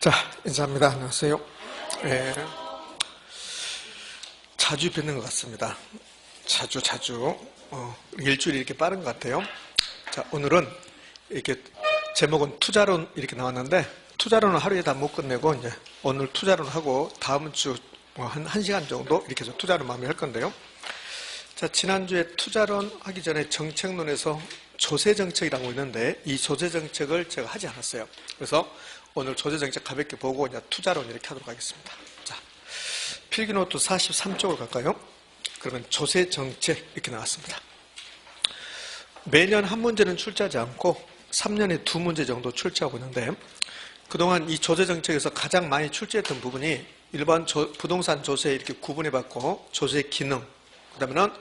자, 인사합니다. 안녕하세요. 자주 뵙는 것 같습니다. 자주. 일주일이 이렇게 빠른 것 같아요. 자, 오늘은 이렇게 제목은 투자론 이렇게 나왔는데, 투자론은 하루에 다 못 끝내고, 이제 오늘 투자론 하고, 다음 주 한 시간 정도 이렇게 해서 투자론 마무리할 건데요. 자, 지난주에 투자론 하기 전에 정책론에서 조세정책이라고 있는데, 이 조세정책을 제가 하지 않았어요. 그래서 오늘 조세정책 가볍게 보고 이제 투자론 이렇게 하도록 하겠습니다. 자, 필기노트 43쪽으로 갈까요? 그러면 조세정책 이렇게 나왔습니다. 매년 한 문제는 출제하지 않고 3년에 2문제 정도 출제하고 있는데, 그동안 이 조세정책에서 가장 많이 출제했던 부분이 일반 부동산 조세 이렇게 구분해 봤고, 조세 기능, 그 다음에는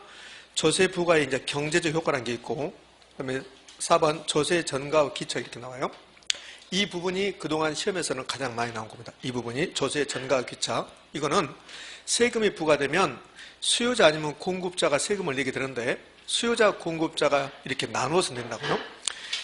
조세 부과의 이제 경제적 효과라는 게 있고, 그 다음에 4번 조세 전가와 기차 이렇게 나와요. 이 부분이 그동안 시험에서는 가장 많이 나온 겁니다. 이 부분이 조세 전가와 기차. 이거는 세금이 부과되면 수요자 아니면 공급자가 세금을 내게 되는데, 수요자, 공급자가 이렇게 나누어서 낸다고요.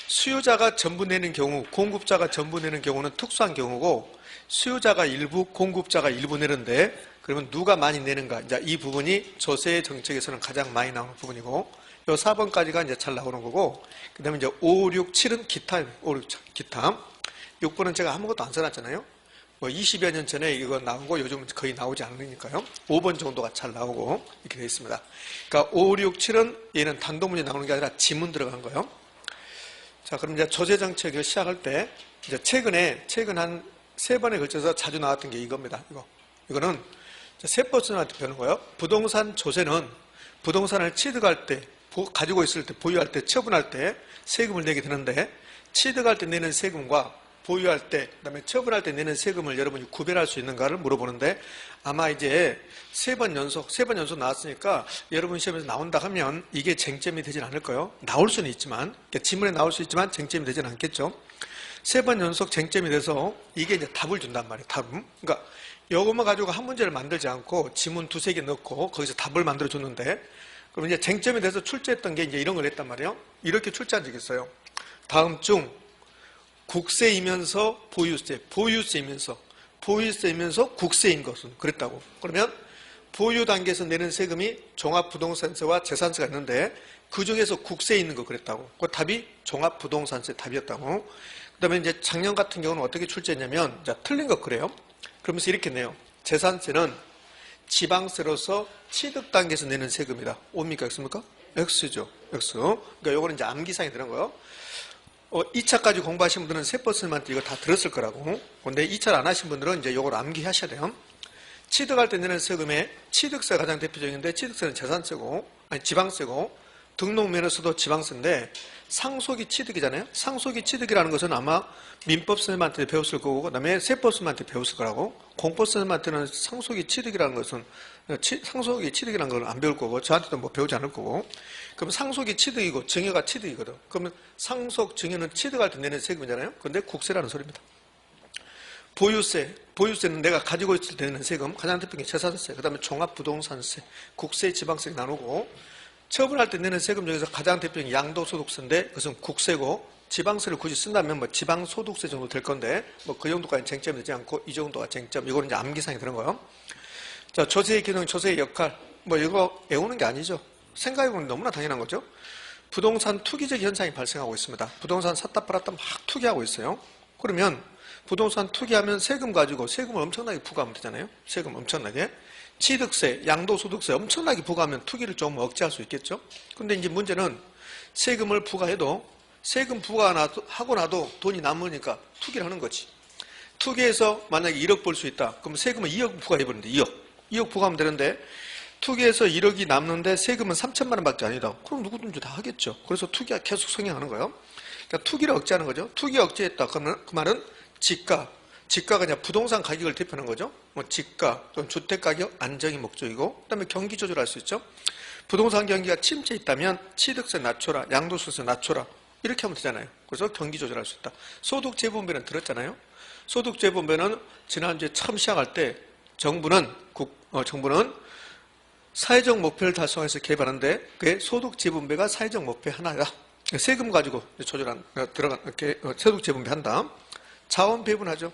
수요자가 전부 내는 경우, 공급자가 전부 내는 경우는 특수한 경우고, 수요자가 일부, 공급자가 일부 내는데, 그러면 누가 많이 내는가? 이제 이 부분이 조세 정책에서는 가장 많이 나오는 부분이고, 요 4번까지가 이제 잘 나오는 거고, 그 다음에 이제 5, 6, 7은 기타, 5, 6, 7, 기타. 6번은 제가 아무것도 안 써놨잖아요. 뭐 20여 년 전에 이거 나오고 요즘은 거의 나오지 않으니까요. 5번 정도가 잘 나오고 이렇게 되어 있습니다. 그러니까 5, 6, 7은 얘는 단독 문제 나오는 게 아니라 지문 들어간 거예요. 자, 그럼 이제 조세정책을 시작할 때, 이제 최근 한 3번에 걸쳐서 자주 나왔던 게 이겁니다. 이거는 세법선생님한테 배우는 거예요. 부동산 조세는 부동산을 취득할 때, 가지고 있을 때, 보유할 때, 처분할 때 세금을 내게 되는데, 취득할 때 내는 세금과 보유할 때, 그 다음에 처분할 때 내는 세금을 여러분이 구별할 수 있는가를 물어보는데, 아마 이제 3번 연속 나왔으니까 여러분 시험에서 나온다 하면 이게 쟁점이 되진 않을 거예요. 나올 수는 있지만, 지문에 나올 수 있지만 쟁점이 되진 않겠죠. 3번 연속 쟁점이 돼서 이게 이제 답을 준단 말이에요. 답은. 그러니까 이것만 가지고 한 문제를 만들지 않고 지문 2-3개 넣고 거기서 답을 만들어 줬는데, 그럼 이제 쟁점이 돼서 출제했던 게 이제 이런 걸 했단 말이에요. 이렇게 출제한 적이 있어요. 다음 중 국세이면서 보유세, 보유세이면서 국세인 것은 그랬다고. 그러면 보유 단계에서 내는 세금이 종합부동산세와 재산세가 있는데, 그 중에서 국세에 있는 거 그랬다고. 그 답이 종합부동산세 답이었다고. 그 다음에 이제 작년 같은 경우는 어떻게 출제했냐면, 자, 틀린 거 그래요. 그러면서 이렇게 내요. 재산세는 지방세로서 취득 단계에서 내는 세금이다. 옵니까? X입니까? X죠. X. 그러니까 요거는 이제 암기상에 들은 거예요. 2차까지 공부하신 분들은 세법선생님한테 이거 다 들었을 거라고. 근데 2차를 안 하신 분들은 이제 요걸 암기하셔야 돼요. 취득할 때 내는 세금에 취득세가 가장 대표적인데, 취득세는 재산세고, 아니 지방세고, 등록면허서도 지방세인데, 상속이 취득이잖아요. 상속이 취득이라는 것은 아마 민법 선생님한테 배웠을 거고, 그 다음에 세법 선생님한테 배웠을 거라고. 공법 선생님한테는 상속이 취득이라는 것은, 상속이 취득이라는 걸 안 배울 거고, 저한테도 뭐 배우지 않을 거고. 그럼 상속이 취득이고 증여가 취득이거든. 그러면 상속, 증여는 취득할 때 내는 세금이잖아요. 근데 국세라는 소리입니다. 보유세는 내가 가지고 있을 때 내는 세금, 가장 대표적인 게 재산세, 그 다음에 종합부동산세, 국세, 지방세 나누고, 처분할 때 내는 세금 중에서 가장 대표적인 양도소득세인데, 그것은 국세고, 지방세를 굳이 쓴다면 뭐 지방소득세 정도 될 건데, 뭐 그 정도까지 쟁점이 되지 않고 이 정도가 쟁점. 이거는 이제 암기상에 드는 거예요. 자, 조세의 기능, 조세의 역할, 뭐 이거 외우는 게 아니죠. 생각해보면 너무나 당연한 거죠. 부동산 투기적 현상이 발생하고 있습니다. 부동산 샀다 팔았다 막 투기하고 있어요. 그러면 부동산 투기하면 세금 가지고 세금을 엄청나게 부과하면 되잖아요. 세금 엄청나게. 취득세, 양도소득세 엄청나게 부과하면 투기를 좀 억제할 수 있겠죠. 그런데 이제 문제는 세금을 부과해도, 세금 부과하고 나도 돈이 남으니까 투기를 하는 거지. 투기해서 만약에 1억 벌 수 있다. 그럼 세금은 2억 부과해버리는데 2억 부과하면 되는데, 투기해서 1억이 남는데 세금은 3천만 원밖에 아니다. 그럼 누구든지 다 하겠죠. 그래서 투기가 계속 성행하는 거예요. 그러니까 투기를 억제하는 거죠. 투기 억제했다. 그러면 그 말은 지가가 그냥 부동산 가격을 대표하는 거죠. 뭐 지가 또는 주택 가격 안정이 목적이고, 그다음에 경기 조절할 수 있죠. 부동산 경기가 침체 있다면 취득세 낮춰라, 양도소득세 낮춰라, 이렇게 하면 되잖아요. 그래서 경기 조절할 수 있다. 소득 재분배는 들었잖아요. 소득 재분배는 지난주에 처음 시작할 때 정부는 사회적 목표를 달성해서 개발하는데, 그게 소득 재분배가 사회적 목표 하나다. 세금 가지고 조절한, 들어간, 이렇게 소득 재분배 한다. 자원 배분하죠.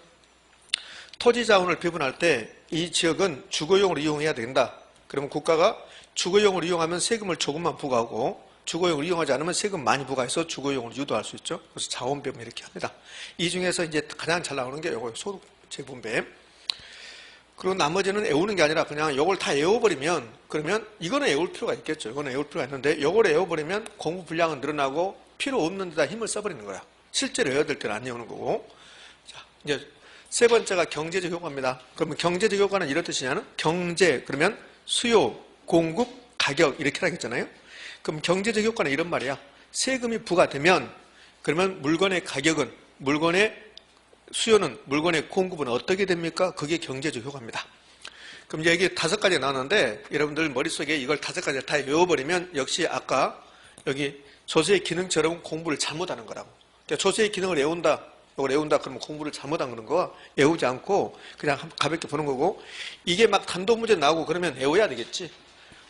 토지 자원을 배분할 때 이 지역은 주거용으로 이용해야 된다. 그러면 국가가 주거용으로 이용하면 세금을 조금만 부과하고 주거용으로 이용하지 않으면 세금 많이 부과해서 주거용으로 유도할 수 있죠. 그래서 자원 배분 이렇게 합니다. 이 중에서 이제 가장 잘 나오는 게 요거 소득 재분배. 그리고 나머지는 애우는 게 아니라 그냥 요걸 다 애워버리면 그러면 이거는 애울 필요가 있겠죠. 이거는 애울 필요가 있는데 요걸 애워버리면 공부 분량은 늘어나고 필요 없는 데다 힘을 써버리는 거야. 실제로 애워야 될 때는 안 애우는 거고. 자, 이제 세 번째가 경제적 효과입니다. 그러면 경제적 효과는 이런 뜻이냐는 경제 그러면 수요, 공급, 가격 이렇게 하겠잖아요. 그럼 경제적 효과는 이런 말이야. 세금이 부과되면 그러면 물건의 가격은 물건의 수요는 물건의 공급은 어떻게 됩니까? 그게 경제적 효과입니다. 그럼 이제 이게 5가지 나오는데 여러분들 머릿속에 이걸 5가지를 다 외워버리면 역시 아까 여기 조세의 기능처럼 공부를 잘못하는 거라고. 그러니까 조세의 기능을 외운다. 이걸 외운다 그러면 공부를 잘못한 그런 거와 외우지 않고 그냥 가볍게 보는 거고 이게 막 단독 문제 나오고 그러면 외워야 되겠지.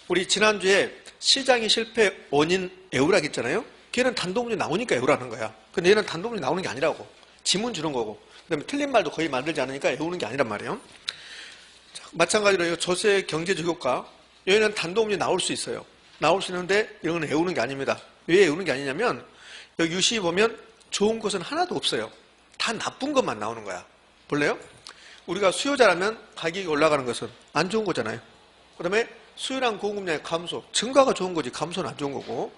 우리 지난주에 시장의 실패 원인 외우라고 했잖아요. 걔는 단독 문제 나오니까 외우라는 거야. 근데 얘는 단독 문제 나오는 게 아니라고. 지문 주는 거고. 그다음에 틀린 말도 거의 만들지 않으니까 외우는 게 아니란 말이에요. 자, 마찬가지로 조세의 경제적 효과. 여기는 단독 문제 나올 수 있어요. 나올 수 있는데 이건 외우는 게 아닙니다. 왜 외우는 게 아니냐면 여기 유시 보면 좋은 것은 하나도 없어요. 다 나쁜 것만 나오는 거야. 볼래요? 우리가 수요자라면 가격이 올라가는 것은 안 좋은 거잖아요. 그 다음에 수요량 공급량의 감소, 증가가 좋은 거지 감소는 안 좋은 거고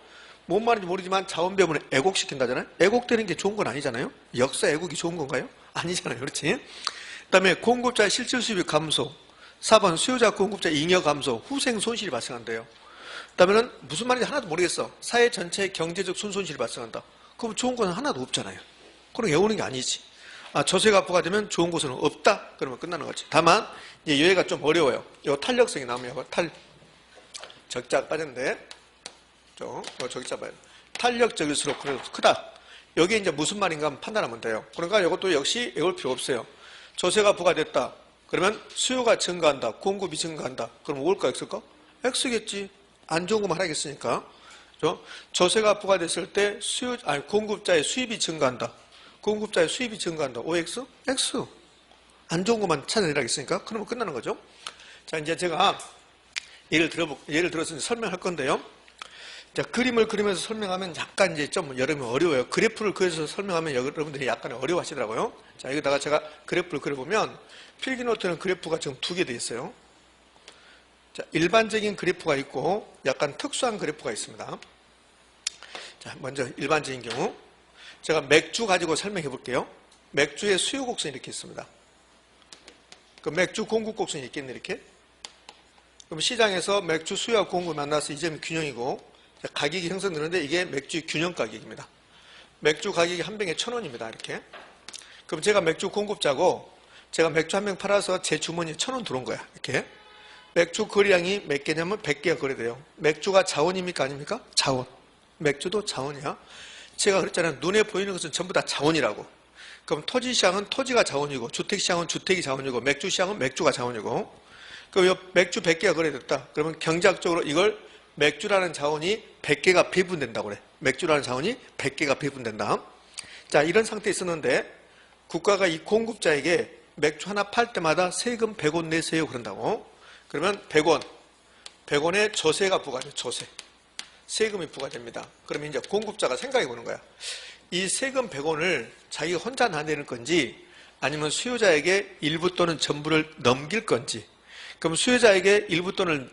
뭔 말인지 모르지만 자원 배분을 애곡시킨다잖아요. 애곡되는 게 좋은 건 아니잖아요. 역사 애곡이 좋은 건가요? 아니잖아요. 그렇지? 그 다음에 공급자의 실질 수입이 감소, 4번 수요자 공급자 잉여 감소, 후생 손실이 발생한대요. 그 다음에는 무슨 말인지 하나도 모르겠어. 사회 전체의 경제적 순손실이 발생한다. 그럼 좋은 건 하나도 없잖아요. 그럼 외우는 게 아니지. 아, 조세가 부과되면 좋은 곳은 없다? 그러면 끝나는 거지. 다만, 이제 여기가 좀 어려워요. 요 탄력성이 나오면, 적자 빠졌는데, 적자 봐요. 탄력적일수록 그래도 크다. 여기 이제 무슨 말인가 한번 판단하면 돼요. 그러니까 이것도 역시 외울 필요 없어요. 조세가 부과됐다. 그러면 수요가 증가한다. 공급이 증가한다. 그럼 올까, X일까? X겠지. 안 좋은 것만 하겠으니까. 조세가 부과됐을 때 공급자의 수입이 증가한다. 공급자의 수입이 증가한다. OX? X. 안 좋은 것만 찾아내라 했으니까 그러면 끝나는 거죠. 자, 이제 제가 예를 들어서 설명할 건데요. 자, 그림을 그리면서 설명하면 약간 이제 좀 여러분 어려워요. 그래프를 그려서 설명하면 여러분들이 약간 어려워 하시더라고요. 자, 여기다가 제가 그래프를 그려보면 필기노트는 그래프가 지금 2개 되어 있어요. 자, 일반적인 그래프가 있고 약간 특수한 그래프가 있습니다. 자, 먼저 일반적인 경우 제가 맥주 가지고 설명해 볼게요. 맥주의 수요 곡선이 이렇게 있습니다. 그 맥주 공급 곡선이 있겠네 이렇게. 그럼 시장에서 맥주 수요와 공급이 만나서 이 점이 균형이고 가격이 형성되는데 이게 맥주의 균형 가격입니다. 맥주 가격이 한 병에 1,000원입니다. 이렇게. 그럼 제가 맥주 공급자고 제가 맥주 한 병 팔아서 제 주머니에 1,000원 들어온 거야. 이렇게. 맥주 거래량이 몇 개냐면 100개가 거래돼요. 맥주가 자원입니까? 아닙니까? 자원. 맥주도 자원이야. 제가 그랬잖아요. 눈에 보이는 것은 전부 다 자원이라고. 그럼 토지시장은 토지가 자원이고 주택시장은 주택이 자원이고 맥주시장은 맥주가 자원이고 그럼 맥주 100개가 거래됐다. 그러면 경제학적으로 이걸 맥주라는 자원이 100개가 배분된다고 그래. 맥주라는 자원이 100개가 배분된다. 자, 이런 상태에 있었는데 국가가 이 공급자에게 맥주 하나 팔 때마다 세금 100원 내세요 그런다고. 그러면 100원의 조세가 부과돼요. 조세. 세금이 부과됩니다. 그러면 이제 공급자가 생각해 보는 거야. 이 세금 100원을 자기가 혼자 나내는 건지 아니면 수요자에게 일부 또는 전부를 넘길 건지. 그럼 수요자에게 일부 또는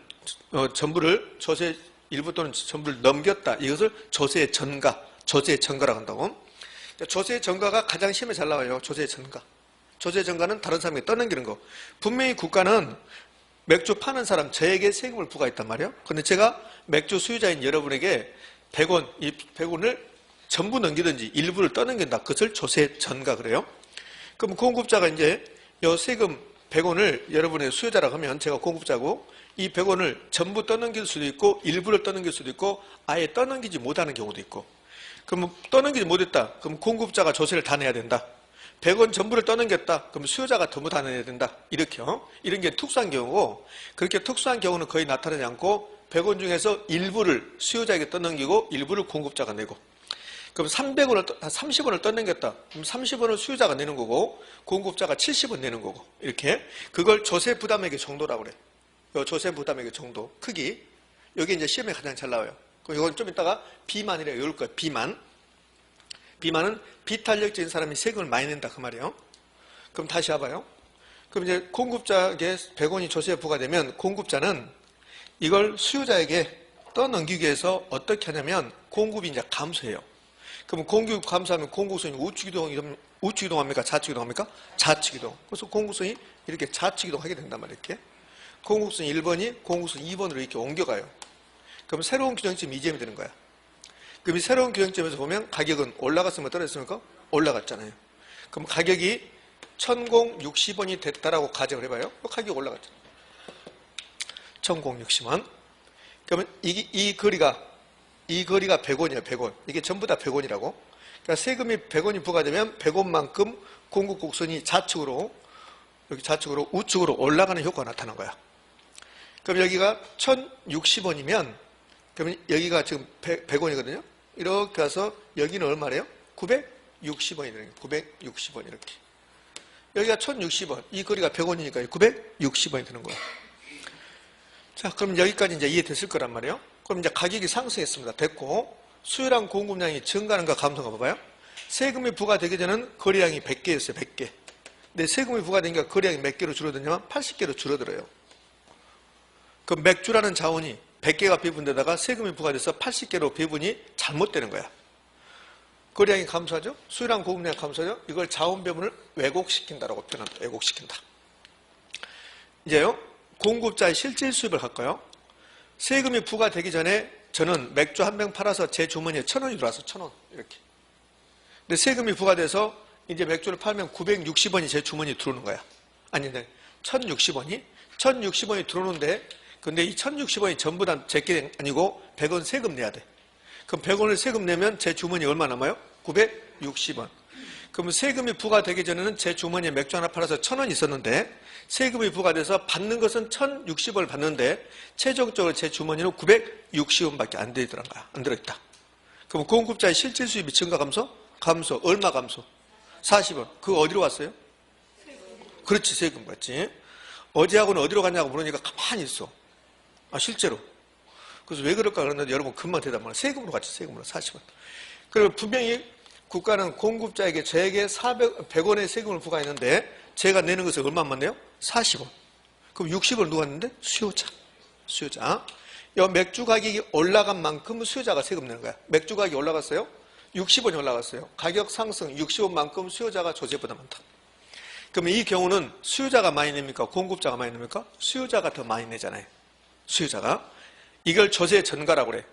전부를 조세 일부 또는 전부를 넘겼다. 이것을 조세의 전가, 조세의 전가라고 한다고. 조세의 전가가 가장 시험에 잘 나와요. 조세의 전가. 조세의 전가는 다른 사람에게 떠넘기는 거. 분명히 국가는 맥주 파는 사람 저에게 세금을 부과했단 말이에요. 그런데 제가 맥주 수요자인 여러분에게 100원, 이 100원을 전부 넘기든지 일부를 떠넘긴다. 그것을 조세 전가 그래요. 그럼 공급자가 이제 이 세금 100원을 여러분의 수요자라고 하면 제가 공급자고 이 100원을 전부 떠넘길 수도 있고 일부를 떠넘길 수도 있고 아예 떠넘기지 못하는 경우도 있고. 그럼 떠넘기지 못했다. 그럼 공급자가 조세를 다 내야 된다. 100원 전부를 떠넘겼다. 그럼 수요자가 전부 다 내야 된다. 이렇게요. 이런 게 특수한 경우고 그렇게 특수한 경우는 거의 나타나지 않고 100원 중에서 일부를 수요자에게 떠넘기고 일부를 공급자가 내고 그럼 30원을 떠넘겼다. 그럼 30원을 수요자가 내는 거고 공급자가 70원 내는 거고 이렇게 그걸 조세 부담액의 정도라고 그래. 요 조세 부담액의 정도 크기 여기 이제 시험에 가장 잘 나와요. 그럼 이건 좀 이따가 비만이래요. 이럴 거예요. 비만은 비탄력적인 사람이 세금을 많이 낸다 그 말이에요. 그럼 다시 와봐요. 그럼 이제 공급자에게 100원이 조세에 부과되면 공급자는 이걸 수요자에게 떠넘기기 위해서 어떻게 하냐면 공급이 이제 감소해요. 그럼 공급 감소하면 공급성이 우측이동합니까? 좌측이동합니까? 좌측이동. 그래서 공급성이 이렇게 좌측이동하게 된단 말이에요. 이렇게. 공급성 1번이 공급성 2번으로 이렇게 옮겨가요. 그럼 새로운 규정점 2점이 되는 거야. 그럼 이 새로운 규정점에서 보면 가격은 올라갔습니까? 떨어졌습니까? 올라갔잖아요. 그럼 가격이 1060원이 됐다라고 가정을 해봐요. 가격이 올라갔잖아요. 1060원. 그러면 이 거리가 100원이에요. 100원. 이게 전부 다 100원이라고. 그러니까 세금이 100원이 부과되면 100원만큼 공급 곡선이 좌측으로 우측으로 올라가는 효과가 나타난 거야. 그럼 여기가 1060원이면 그러면 여기가 지금 100원이거든요. 이렇게 와서 여기는 얼마래요? 960원이 되는 거예요. 960원 이렇게. 여기가 1060원. 이 거리가 100원이니까 960원이 되는 거야. 자, 그럼 여기까지 이제 이해됐을 거란 말이에요. 그럼 이제 가격이 상승했습니다. 됐고, 수요랑 공급량이 증가하는가 감소가 봐봐요. 세금이 부과되기 전에는 거래량이 100개였어요. 100개. 근데 세금이 부과되니까 거래량이 몇 개로 줄어드냐면 80개로 줄어들어요. 그럼 맥주라는 자원이 100개가 배분되다가 세금이 부과돼서 80개로 배분이 잘못되는 거야. 거래량이 감소하죠? 수요랑 공급량이 감소하죠? 이걸 자원 배분을 왜곡시킨다라고 표현한다. 왜곡시킨다. 이제요. 공급자의 실질 수입을 할까요? 세금이 부과되기 전에 저는 맥주 한 병 팔아서 제 주머니에 1,000원이 들어와서 1,000원 이렇게. 근데 세금이 부과돼서 이제 맥주를 팔면 960원이 제 주머니에 들어오는 거야. 아닌데 1,060원이 들어오는데 근데 이 1,060원이 전부 다 제게 아니고 100원 세금 내야 돼. 그럼 100원을 세금 내면 제 주머니에 얼마 남아요? 960원. 그러면 세금이 부과되기 전에는 제 주머니에 맥주 하나 팔아서 1,000원 있었는데 세금이 부과돼서 받는 것은 1,060원을 받는데 최종적으로 제 주머니는 960원밖에 안 들어있더란 거야. 안 들어있다. 그럼 공급자의 실질 수입이 증가 감소? 감소. 얼마 감소? 40원. 그거 어디로 갔어요? 그렇지. 세금 갔지. 어제하고는 어디로 갔냐고 물으니까 가만히 있어. 아, 실제로. 그래서 왜 그럴까 그러는데 여러분 금방 대답하면 세금으로 갔지. 세금으로 40원. 그리고 분명히 국가는 공급자에게 저에게 100원의 세금을 부과했는데 제가 내는 것을 얼마만 내요? 40원. 그럼 60원을 누가 냈는데? 수요자. 이 맥주 가격이 올라간 만큼 수요자가 세금 내는 거야. 맥주 가격이 올라갔어요? 60원이 올라갔어요. 가격 상승 60원만큼 수요자가 조세보다 많다. 그러면 이 경우는 수요자가 많이 냅니까? 공급자가 많이 냅니까? 수요자가 더 많이 내잖아요. 수요자가. 이걸 조세 전가라고 그래.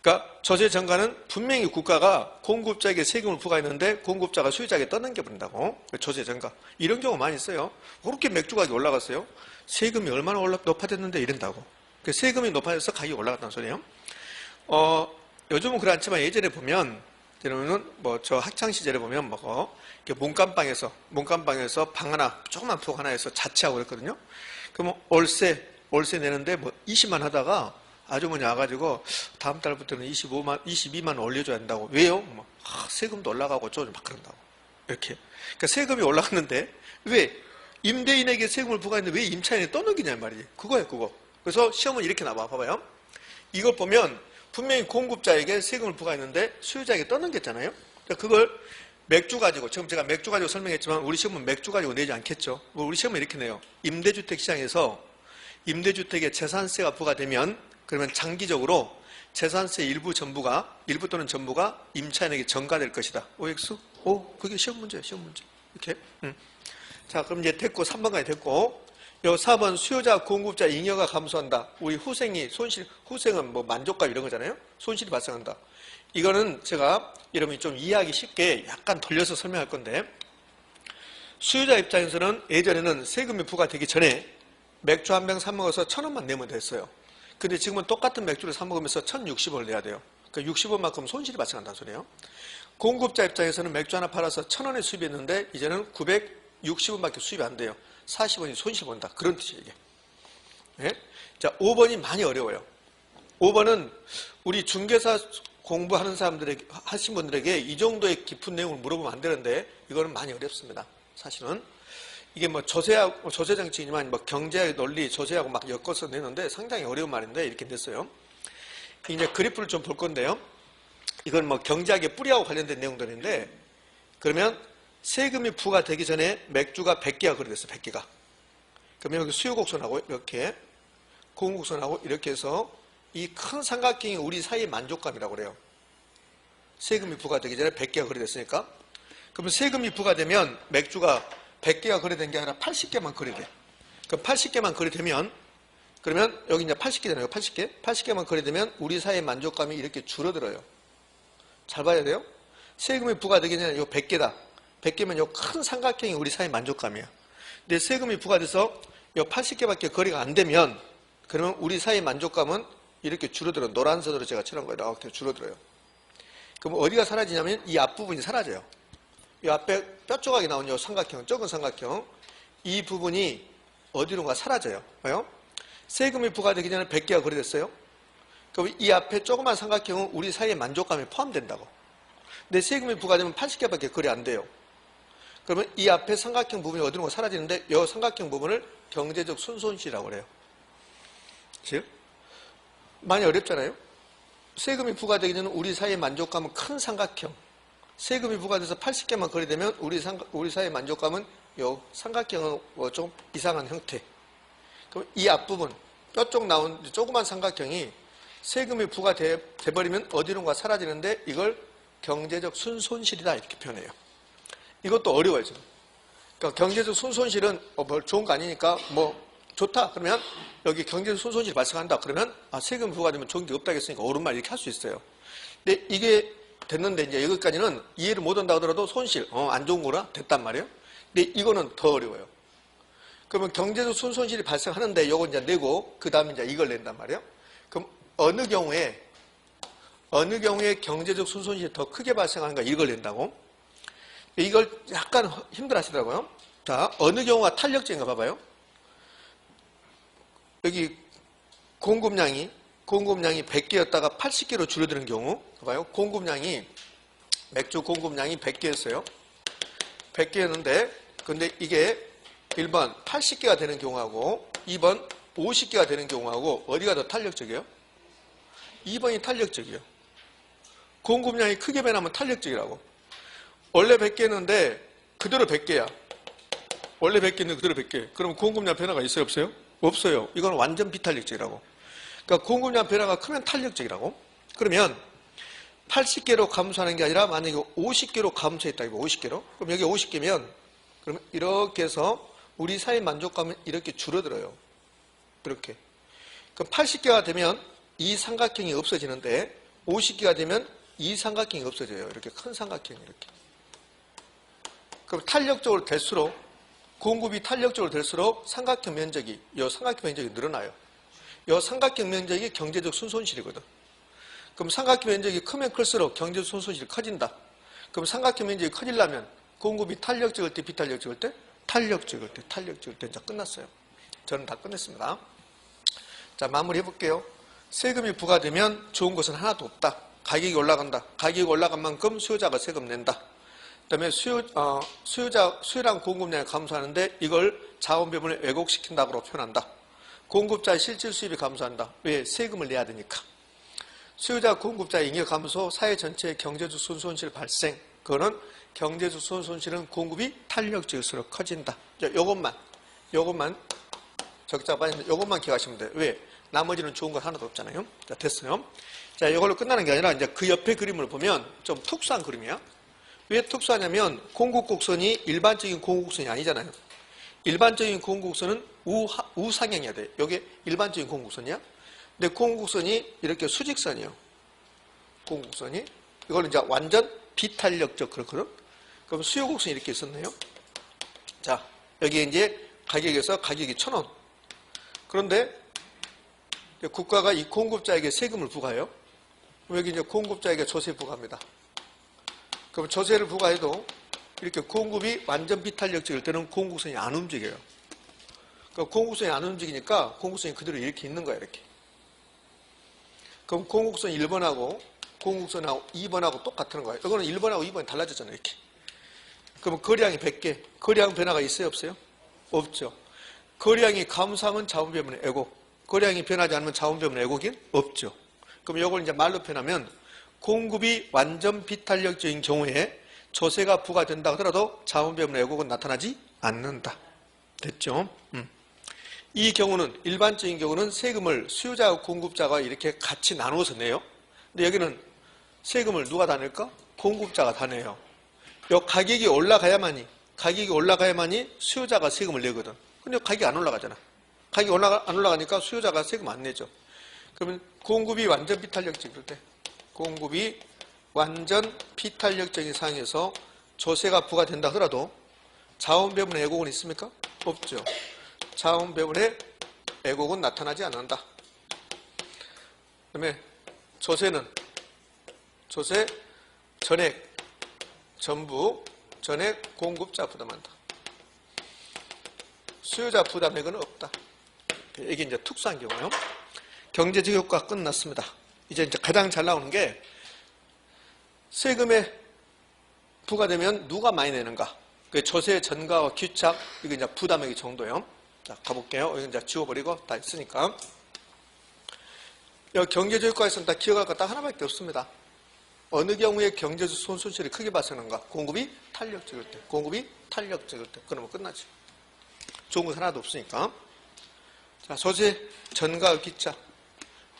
그러니까 조세 전가는 분명히 국가가 공급자에게 세금을 부과했는데 공급자가 수요자에게 떠넘겨 버린다고. 조세 전가. 이런 경우 많이 있어요. 그렇게 맥주 가격이 올라갔어요. 세금이 얼마나 높아졌는데 이런다고. 세금이 높아져서 가격이 올라갔다는 소리예요. 요즘은 그렇지 않지만 예전에 보면 여러분은 저 학창 시절에 보면 문간방에서 방 하나 조그만 방 하나에서 자취하고 그랬거든요. 그러면 월세 내는데 20만 하다가 아주머니 와가지고 다음 달부터는 22만 올려줘야 한다고. 왜요? 세금도 올라가고 좀 막 그런다고. 이렇게. 그러니까 세금이 올라갔는데 왜 임대인에게 세금을 부과했는데 왜 임차인에 떠넘기냐 말이지. 그거예요, 그거. 그래서 시험은 이렇게 나와 봐봐요. 이걸 보면 분명히 공급자에게 세금을 부과했는데 수요자에게 떠넘겼잖아요. 그러니까 그걸 맥주 가지고 지금 제가 맥주 가지고 설명했지만 우리 시험은 맥주 가지고 내지 않겠죠. 우리 시험은 이렇게 내요. 임대주택 시장에서 임대주택에 재산세가 부과되면 그러면 장기적으로 재산세 일부 또는 전부가 임차인에게 전가될 것이다. OX? 그게 시험 문제예요, 시험 문제. 이렇게. 자, 그럼 이제 됐고, 3번까지 됐고, 요 4번 수요자, 공급자 잉여가 감소한다. 우리 후생은 만족감 이런 거잖아요. 손실이 발생한다. 이거는 제가 여러분이 좀 이해하기 쉽게 약간 돌려서 설명할 건데, 수요자 입장에서는 예전에는 세금이 부과되기 전에 맥주 한 병 사 먹어서 1,000원만 내면 됐어요. 근데 지금은 똑같은 맥주를 사 먹으면서 1,060원을 내야 돼요. 그러니까 60원만큼 손실이 발생한다는 소리예요. 공급자 입장에서는 맥주 하나 팔아서 1,000원에 수입했는데 이제는 960원밖에 수입이 안 돼요. 40원이 손실 본다. 그런 뜻이에요, 이게. 네? 자, 5번이 많이 어려워요. 5번은 우리 중개사 공부하는 사람들에게, 하신 분들에게 이 정도의 깊은 내용을 물어보면 안 되는데, 이거는 많이 어렵습니다. 사실은. 이게 뭐 조세 정책이지만 뭐 경제의 논리, 조세하고 막 엮어서 내는데 상당히 어려운 말인데 이렇게 냈어요. 이제 그래프를 좀 볼 건데요. 이건 뭐 경제학의 뿌리하고 관련된 내용들인데, 그러면 세금이 부과되기 전에 맥주가 100개가 거래됐어, 100개가. 그러면 여기 수요곡선하고 이렇게, 공급곡선하고 이렇게 해서 이 큰 삼각형이 우리 사이의 만족감이라고 그래요. 세금이 부과되기 전에 100개가 거래됐으니까. 그러면 세금이 부과되면 맥주가 100개가 거래된 게 아니라 80개만 거래돼. 그럼 80개만 거래되면, 그러면 여기 이제 80개잖아요. 80개. 80개만 거래되면 우리 사이의 만족감이 이렇게 줄어들어요. 잘 봐야 돼요. 세금이 부과되기 전에 이거 100개다. 100개면 이 큰 삼각형이 우리 사이의 만족감이야. 근데 세금이 부과돼서 이 80개밖에 거래가 안 되면, 그러면 우리 사이의 만족감은 이렇게 줄어들어. 노란 선으로 제가 칠한 거예요. 이렇게 줄어들어요. 그럼 어디가 사라지냐면 이 앞부분이 사라져요. 이 앞에 뼈 조각이 나온 이 삼각형, 적은 삼각형, 이 부분이 어디론가 사라져요. 왜요? 세금이 부과되기 전에 100개가 거래됐어요. 그럼 이 앞에 조그만 삼각형은 우리 사이의 만족감이 포함된다고. 근데 세금이 부과되면 80개밖에 거래 안 돼요. 그러면 이 앞에 삼각형 부분이 어디론가 사라지는데 이 삼각형 부분을 경제적 순손실이라고 그래요. 즉, 많이 어렵잖아요. 세금이 부과되기 전에 우리 사이의 만족감은 큰 삼각형. 세금이 부과돼서 80개만 거래되면 우리 사이의 만족감은 이 삼각형은 좀 이상한 형태. 그럼 이 앞부분, 뼈 쪽 나온 조그만 삼각형이 세금이 부과돼버리면 어디론가 사라지는데 이걸 경제적 순손실이다 이렇게 표현해요. 이것도 어려워요, 지금. 그러니까 경제적 순손실은 뭘 좋은 거 아니니까 뭐 좋다 그러면 여기 경제적 순손실이 발생한다 그러면 세금 부과되면 좋은 게 없다 했으니까 옳은 말 이렇게 할 수 있어요. 근데 이게 됐는데 이제 여기까지는 이해를 못 한다 하더라도 손실, 안 좋은 거라 됐단 말이에요. 근데 이거는 더 어려워요. 그러면 경제적 순손실이 발생하는데 요거 이제 내고 그 다음에 이제 이걸 낸단 말이에요. 그럼 어느 경우에 경제적 순손실이 더 크게 발생하는가 이걸 낸다고? 이걸 약간 힘들어 하시더라고요. 자, 어느 경우가 탄력적인가 봐봐요. 여기 공급량이 100개였다가 80개로 줄어드는 경우 봐봐요. 맥주 공급량이 100개였어요. 100개였는데 근데 이게 1번 80개가 되는 경우하고 2번 50개가 되는 경우하고 어디가 더 탄력적이에요? 2번이 탄력적이에요. 공급량이 크게 변하면 탄력적이라고. 원래 100개였는데 그대로 100개야. 원래 100개는 그대로 100개. 그럼 공급량 변화가 있어요? 없어요? 없어요. 이건 완전 비탄력적이라고. 그러니까 공급량 변화가 크면 탄력적이라고. 그러면 80개로 감소하는 게 아니라 만약에 50개로 감소했다. 이거 50개로. 그럼 여기 50개면 그러면 이렇게 해서 우리 사회 만족감은 이렇게 줄어들어요. 이렇게. 그럼 80개가 되면 이 삼각형이 없어지는데 50개가 되면 이 삼각형이 없어져요. 이렇게 큰 삼각형이 이렇게. 그럼 탄력적으로 될수록 공급이 탄력적으로 될수록 삼각형 면적이 늘어나요. 이 삼각형 면적이 경제적 순손실이거든. 그럼 삼각형 면적이 크면 클수록 경제적 순손실이 커진다. 그럼 삼각형 면적이 커지려면 공급이 탄력적일 때, 비탄력적일 때? 탄력적일 때 이제 끝났어요. 저는 다 끝냈습니다. 자, 마무리 해볼게요. 세금이 부과되면 좋은 것은 하나도 없다. 가격이 올라간다. 가격이 올라간 만큼 수요자가 세금 낸다. 그 다음에 수요량 공급량이 감소하는데 이걸 자원 배분을 왜곡시킨다고 표현한다. 공급자의 실질 수입이 감소한다. 왜? 세금을 내야 되니까. 수요자 공급자의 잉여 감소, 사회 전체의 경제적 순손실 발생. 그거는 경제적 순손실은 공급이 탄력적일수록 커진다. 요것만 적자 빠진다. 요것만 기억하시면 돼요. 왜? 나머지는 좋은 건 하나도 없잖아요. 자, 됐어요. 자, 이걸로 끝나는 게 아니라 이제 그 옆에 그림을 보면 좀 특수한 그림이야. 왜 특수하냐면 공급곡선이 일반적인 공급곡선이 아니잖아요. 일반적인 공급곡선은 우상향이어야 돼. 이게 일반적인 공급곡선이야. 근데 공급곡선이 이렇게 수직선이에요. 공급곡선이. 이걸 이제 완전 비탄력적 그렇거든. 그럼 수요곡선이 이렇게 있었네요. 자, 여기 이제 가격에서 가격이 1,000원. 그런데 국가가 이 공급자에게 세금을 부과해요. 여기 이제 공급자에게 조세 부과합니다. 그럼 조세를 부과해도 이렇게 공급이 완전 비탄력적일 때는 공급선이 안 움직여요. 그러니까 공급선이 안 움직이니까 공급선이 그대로 이렇게 있는 거야, 이렇게. 그럼 공곡선 1번하고 공곡선하고 2번하고 똑같은 거예요. 이거는 1번하고 2번이 달라졌잖아요. 이렇게. 그러면 거리항이 100개. 거리항 변화가 있어요? 없어요? 없죠. 거리항이 감소하면 자원배분의 애곡. 거리항이 변하지 않으면 자원배분의 애곡이 없죠. 그럼 이걸 이제 말로 표현하면 공급이 완전 비탄력적인 경우에 조세가 부과된다 하더라도 자원배분의 애곡은 나타나지 않는다. 됐죠? 이 경우는 일반적인 경우는 세금을 수요자와 공급자가 이렇게 같이 나누어서 내요. 근데 여기는 세금을 누가 다 낼까? 공급자가 다 내요. 요 가격이 올라가야만이 수요자가 세금을 내거든. 근데 가격이 안 올라가잖아. 가격이 안 올라가니까 수요자가 세금 안 내죠. 그러면 공급이 완전 비탄력적일 때, 공급이 완전 비탄력적인 상황에서 조세가 부과된다 하더라도 자원배분의 애곡은 있습니까? 없죠. 자원배분의 애곡은 나타나지 않는다. 그 다음에 조세 전액 전부 전액 공급자 부담한다. 수요자 부담액은 없다. 이게 이제 특수한 경우요. 경제적 효과가 끝났습니다. 이제 가장 잘 나오는 게 세금에 부과되면 누가 많이 내는가? 그 조세 전가와 귀착, 이게 이제 부담액의 정도요. 자, 가볼게요. 이거 이제 지워버리고 다 있으니까. 여기 경제적 효과에서는 다 기억할 거 딱 하나밖에 없습니다. 어느 경우에 경제적 손실이 크게 발생하는가? 공급이 탄력적일 때. 그러면 끝나지. 좋은 건 하나도 없으니까. 자, 조세 전가와 귀착.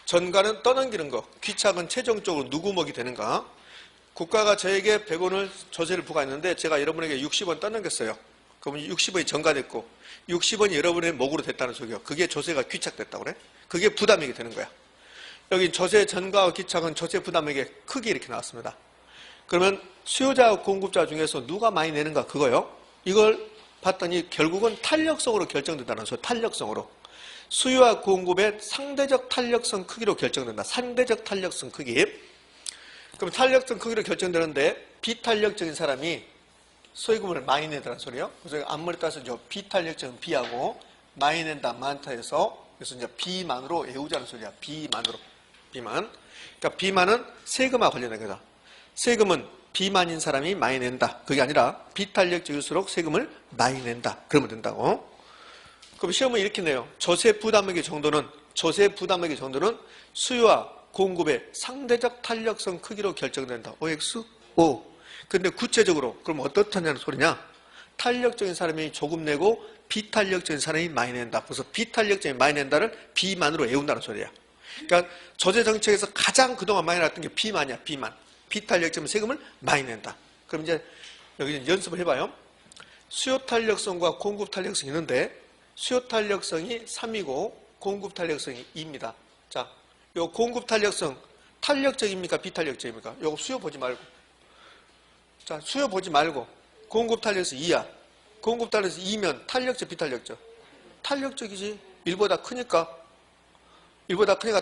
전가는 떠넘기는 거. 귀착은 최종적으로 누구 먹이 되는가? 국가가 저에게 100원을 조세를 부과했는데 제가 여러분에게 60원 떠넘겼어요. 그러면 60원이 전가됐고 60원이 여러분의 목으로 됐다는 소리요. 그게 조세가 귀착됐다고 그래? 그게 부담액이 되는 거야. 여기 조세 전가와 귀착은 조세 부담액의 크기 이렇게 나왔습니다. 그러면 수요자와 공급자 중에서 누가 많이 내는가 그거요. 이걸 봤더니 결국은 탄력성으로 결정된다는 소리. 탄력성으로. 수요와 공급의 상대적 탄력성 크기로 결정된다. 상대적 탄력성 크기. 그럼 탄력성 크기로 결정되는데 비탄력적인 사람이 세금을 많이 내더라는 소리요. 그래서 앞머리 따서 비탄력적인 B하고 많이 낸다 많다 해서 그래서 이제 B만으로 외우자는 소리야. B만으로. B만. 그러니까 B만은 세금과 관련된 거다. 세금은 비만인 사람이 많이 낸다. 그게 아니라 비탄력적일수록 세금을 많이 낸다. 그러면 된다고. 그럼 시험은 이렇게 내요. 조세 부담액의 정도는 수요와 공급의 상대적 탄력성 크기로 결정된다. OX? O. 근데 구체적으로 그럼 어떻다냐는 소리냐? 탄력적인 사람이 조금 내고 비탄력적인 사람이 많이 낸다. 그래서 비탄력적인 많이 낸다를 B만으로 외운다는 소리야. 그러니까 조세 정책에서 가장 그동안 많이 나왔던 게 B만이야. B만. 비탄력적인 세금을 많이 낸다. 그럼 이제 여기 연습을 해봐요. 수요 탄력성과 공급 탄력성이 있는데 수요 탄력성이 3이고 공급 탄력성이 2입니다. 자, 요 공급 탄력성 탄력적입니까? 비탄력적입니까? 요거 수요 보지 말고. 자, 수요 보지 말고 공급 탄력성 2야. 공급 탄력성 2면 탄력적, 비탄력적? 탄력적이지. 1보다 크니까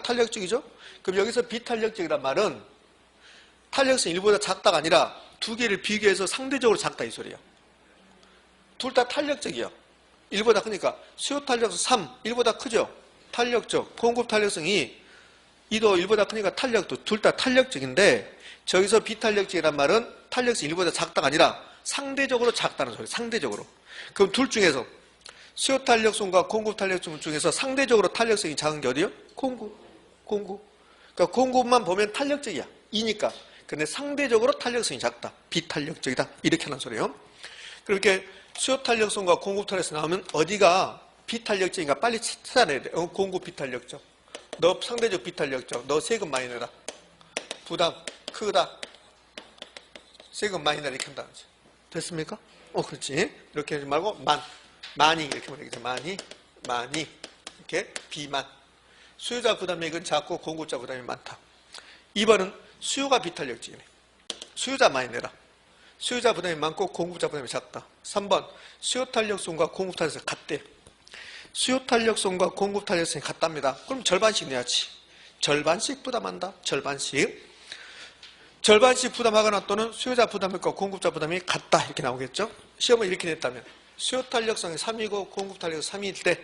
탄력적이죠? 그럼 여기서 비탄력적이란 말은 탄력성 1보다 작다가 아니라 두 개를 비교해서 상대적으로 작다 이 소리야. 둘 다 탄력적이야. 1보다 크니까 수요 탄력성 3, 1보다 크죠? 탄력적. 공급 탄력성 2, 2도 1보다 크니까 탄력도 둘 다 탄력적인데 저기서 비탄력적이란 말은 탄력성 1보다 작다가 아니라 상대적으로 작다는 소리. 상대적으로. 그럼 둘 중에서 수요 탄력성과 공급 탄력성 중에서 상대적으로 탄력성이 작은 게 어디요? 공급. 그러니까 공급만 보면 탄력적이야. 2니까. 근데 상대적으로 탄력성이 작다. 비탄력적이다. 이렇게 하는 소리예요. 그렇게 수요 탄력성과 공급 탄력성 나오면 어디가 비탄력적인가 빨리 찾아내야 돼. 공급 비탄력적. 너 상대적 비탄력적. 너 세금 많이 내라. 부담 크다. 세금 많이 내라. 이렇게 한다는 거지. 됐습니까? 그렇지. 이렇게 하지 말고 많이 이렇게 말하겠죠. 많이 이렇게 비만. 수요자 부담액은 작고 공급자 부담이 많다. 2번은 수요가 비탄력적이네. 수요자 많이 내라. 수요자 부담이 많고 공급자 부담이 작다. 3번 수요 탄력성과 공급 탄력성이 같대. 수요 탄력성과 공급 탄력성이 같답니다. 그럼 절반씩 내야지. 절반씩 부담한다. 절반씩 부담하거나 또는 수요자 부담액과 공급자 부담이 같다. 이렇게 나오겠죠. 시험을 이렇게 냈다면 수요 탄력성이 3이고 공급 탄력성이 3일 때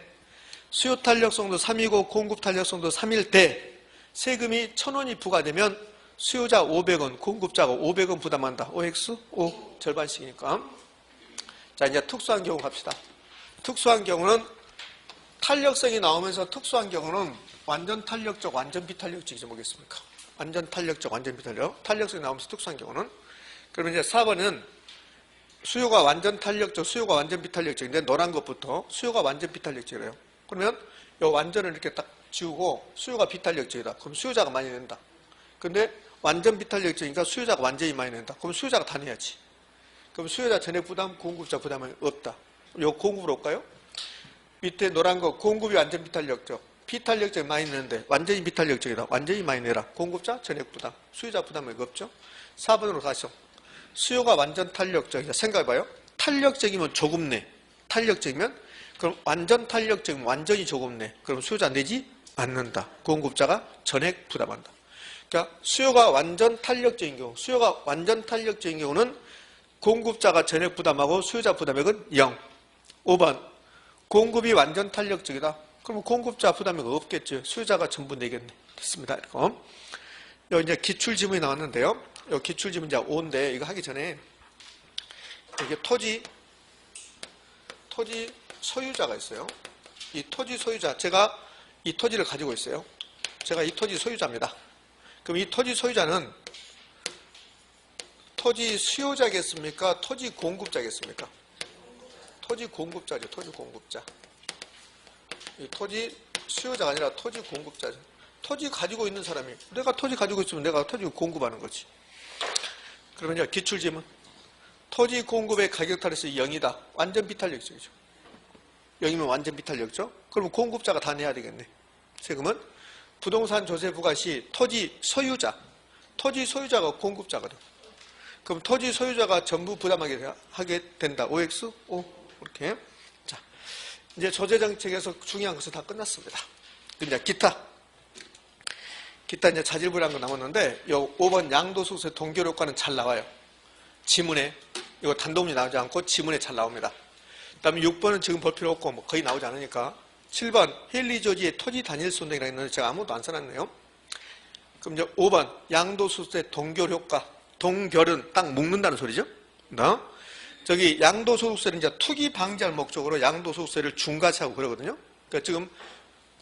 수요 탄력성도 3이고 공급 탄력성도 3일 때 세금이 1,000원이 부과되면 수요자 500원, 공급자가 500원 부담한다. OX? O 절반씩이니까. 자, 이제 특수한 경우 갑시다. 특수한 경우는 탄력성이 나오면서 특수한 경우는 완전 탄력적, 완전 비탄력적이죠. 뭐겠습니까? 완전 탄력적, 완전 비탄력. 탄력성이 나오면서 특수한 경우는. 그러면 이제 4번은 수요가 완전 탄력적, 수요가 완전 비탄력적인데 노란 것부터 수요가 완전 비탄력적이래요. 그러면 이 완전을 이렇게 딱 지우고 수요가 비탄력적이다. 그럼 수요자가 많이 낸다. 근데 완전 비탄력적이니까 수요자가 완전히 많이 낸다. 그럼 수요자가 다 내야지. 그럼 수요자 전액 부담, 공급자 부담은 없다. 요 공급으로 올까요? 밑에 노란 거 공급이 완전 비탄력적, 비탄력적이 많이 내는데 완전히 비탄력적이다. 완전히 많이 내라. 공급자 전액 부담, 수요자 부담은 없죠. 4번으로 가시죠. 수요가 완전 탄력적이다. 생각해봐요. 탄력적이면 조금 내. 탄력적이면 그럼 완전 탄력적이면 완전히 조금 내. 그럼 수요자 내지 않는다. 공급자가 전액 부담한다. 그러니까 수요가 완전 탄력적인 경우, 수요가 완전 탄력적인 경우는 공급자가 전액 부담하고 수요자 부담액은 0. 5번 공급이 완전 탄력적이다. 그러면 공급자 부담액 없겠죠. 수요자가 전부 내겠네. 됐습니다. 이거. 여기 이제 기출지문이 나왔는데요. 이 기출지문 이제 5인데 이거 하기 전에 이게 토지 소유자가 있어요. 이 토지 소유자, 제가 이 토지를 가지고 있어요. 제가 이 토지 소유자입니다. 그럼 이 토지 소유자는 토지 수요자겠습니까? 토지 공급자겠습니까? 토지 공급자죠. 토지 공급자. 이 토지 수요자가 아니라 토지 공급자죠. 토지 가지고 있는 사람이, 내가 토지 가지고 있으면 내가 토지 공급하는 거지. 그러면 이제 기출지문. 토지 공급의 가격 탈에서 0이다. 완전 비탄력적이죠. 0이면 완전 비탄력적. 그러면 공급자가 다 내야 되겠네. 세금은 부동산 조세 부과 시 토지 소유자가 공급자거든. 그럼 토지 소유자가 전부 부담하게 된다. OX? O. 이렇게. 자, 이제 조세정책에서 중요한 것은 다 끝났습니다. 이제 기타 이제 자질부리한 거 남았는데, 요 5번 양도소득세 동결효과는 잘 나와요. 지문에, 이거 단도문이 나오지 않고 지문에 잘 나옵니다. 그 다음에 6번은 지금 볼 필요 없고, 뭐 거의 나오지 않으니까. 7번, 헤일리 조지의 토지 단일 손익이라고 했는데 제가 아무것도 안 써놨네요. 그럼 이제 5번, 양도소득세 동결효과. 동결은 딱 묶는다는 소리죠. 저기 양도소득세는 이제 투기 방지할 목적으로 양도소득세를 중과세하고 그러거든요. 그러니까 지금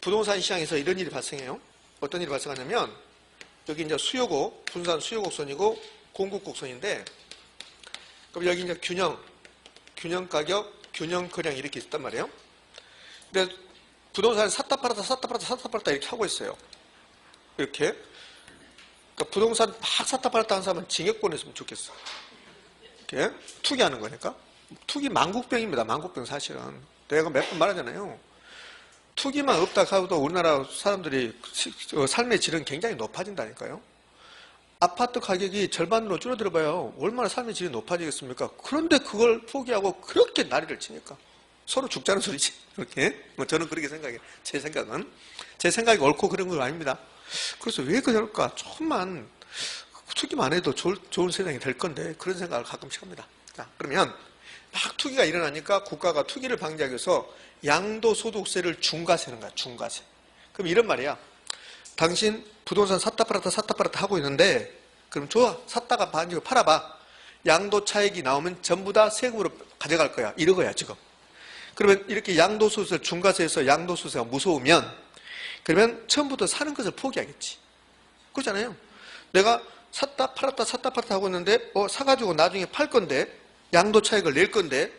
부동산 시장에서 이런 일이 발생해요. 어떤 일이 발생하냐면, 여기 이제 수요곡, 부동산 수요곡선이고 공급곡선인데, 그럼 여기 이제 균형 가격, 균형 거래량 이렇게 있단 말이에요. 근데 부동산을 샀다 팔았다 이렇게 하고 있어요. 이렇게. 그러니까 부동산 막 샀다 팔았다 하는 사람은 징역 보냈으면 좋겠어. 이렇게 투기하는 거니까. 투기 만국병입니다. 만국병 사실은. 내가 몇 번 말하잖아요. 투기만 없다 하고도 우리나라 사람들이 삶의 질은 굉장히 높아진다니까요. 아파트 가격이 절반으로 줄어들어봐요. 얼마나 삶의 질이 높아지겠습니까? 그런데 그걸 포기하고 그렇게 난리를 치니까 서로 죽자는 소리지. 그렇게. 뭐 저는 그렇게 생각해요. 제 생각이 옳고 그런 건 아닙니다. 그래서 왜 그럴까? 조금만 투기만 해도 좋은 세상이 될 건데 그런 생각을 가끔씩 합니다. 자, 그러면 막 투기가 일어나니까 국가가 투기를 방지하기 위해서 양도소득세를 중과세하는 거야. 중과세. 그럼 이런 말이야. 당신 부동산 샀다 팔았다 하고 있는데, 그럼 좋아. 샀다가 반지고 팔아봐. 양도 차익이 나오면 전부 다 세금으로 가져갈 거야. 이러거야 지금. 그러면 이렇게 양도소득세를 중과세해서 양도소득세가 무서우면, 그러면 처음부터 사는 것을 포기하겠지. 그렇잖아요. 내가 샀다 팔았다 하고 있는데 사가지고 나중에 팔 건데 양도 차익을 낼 건데,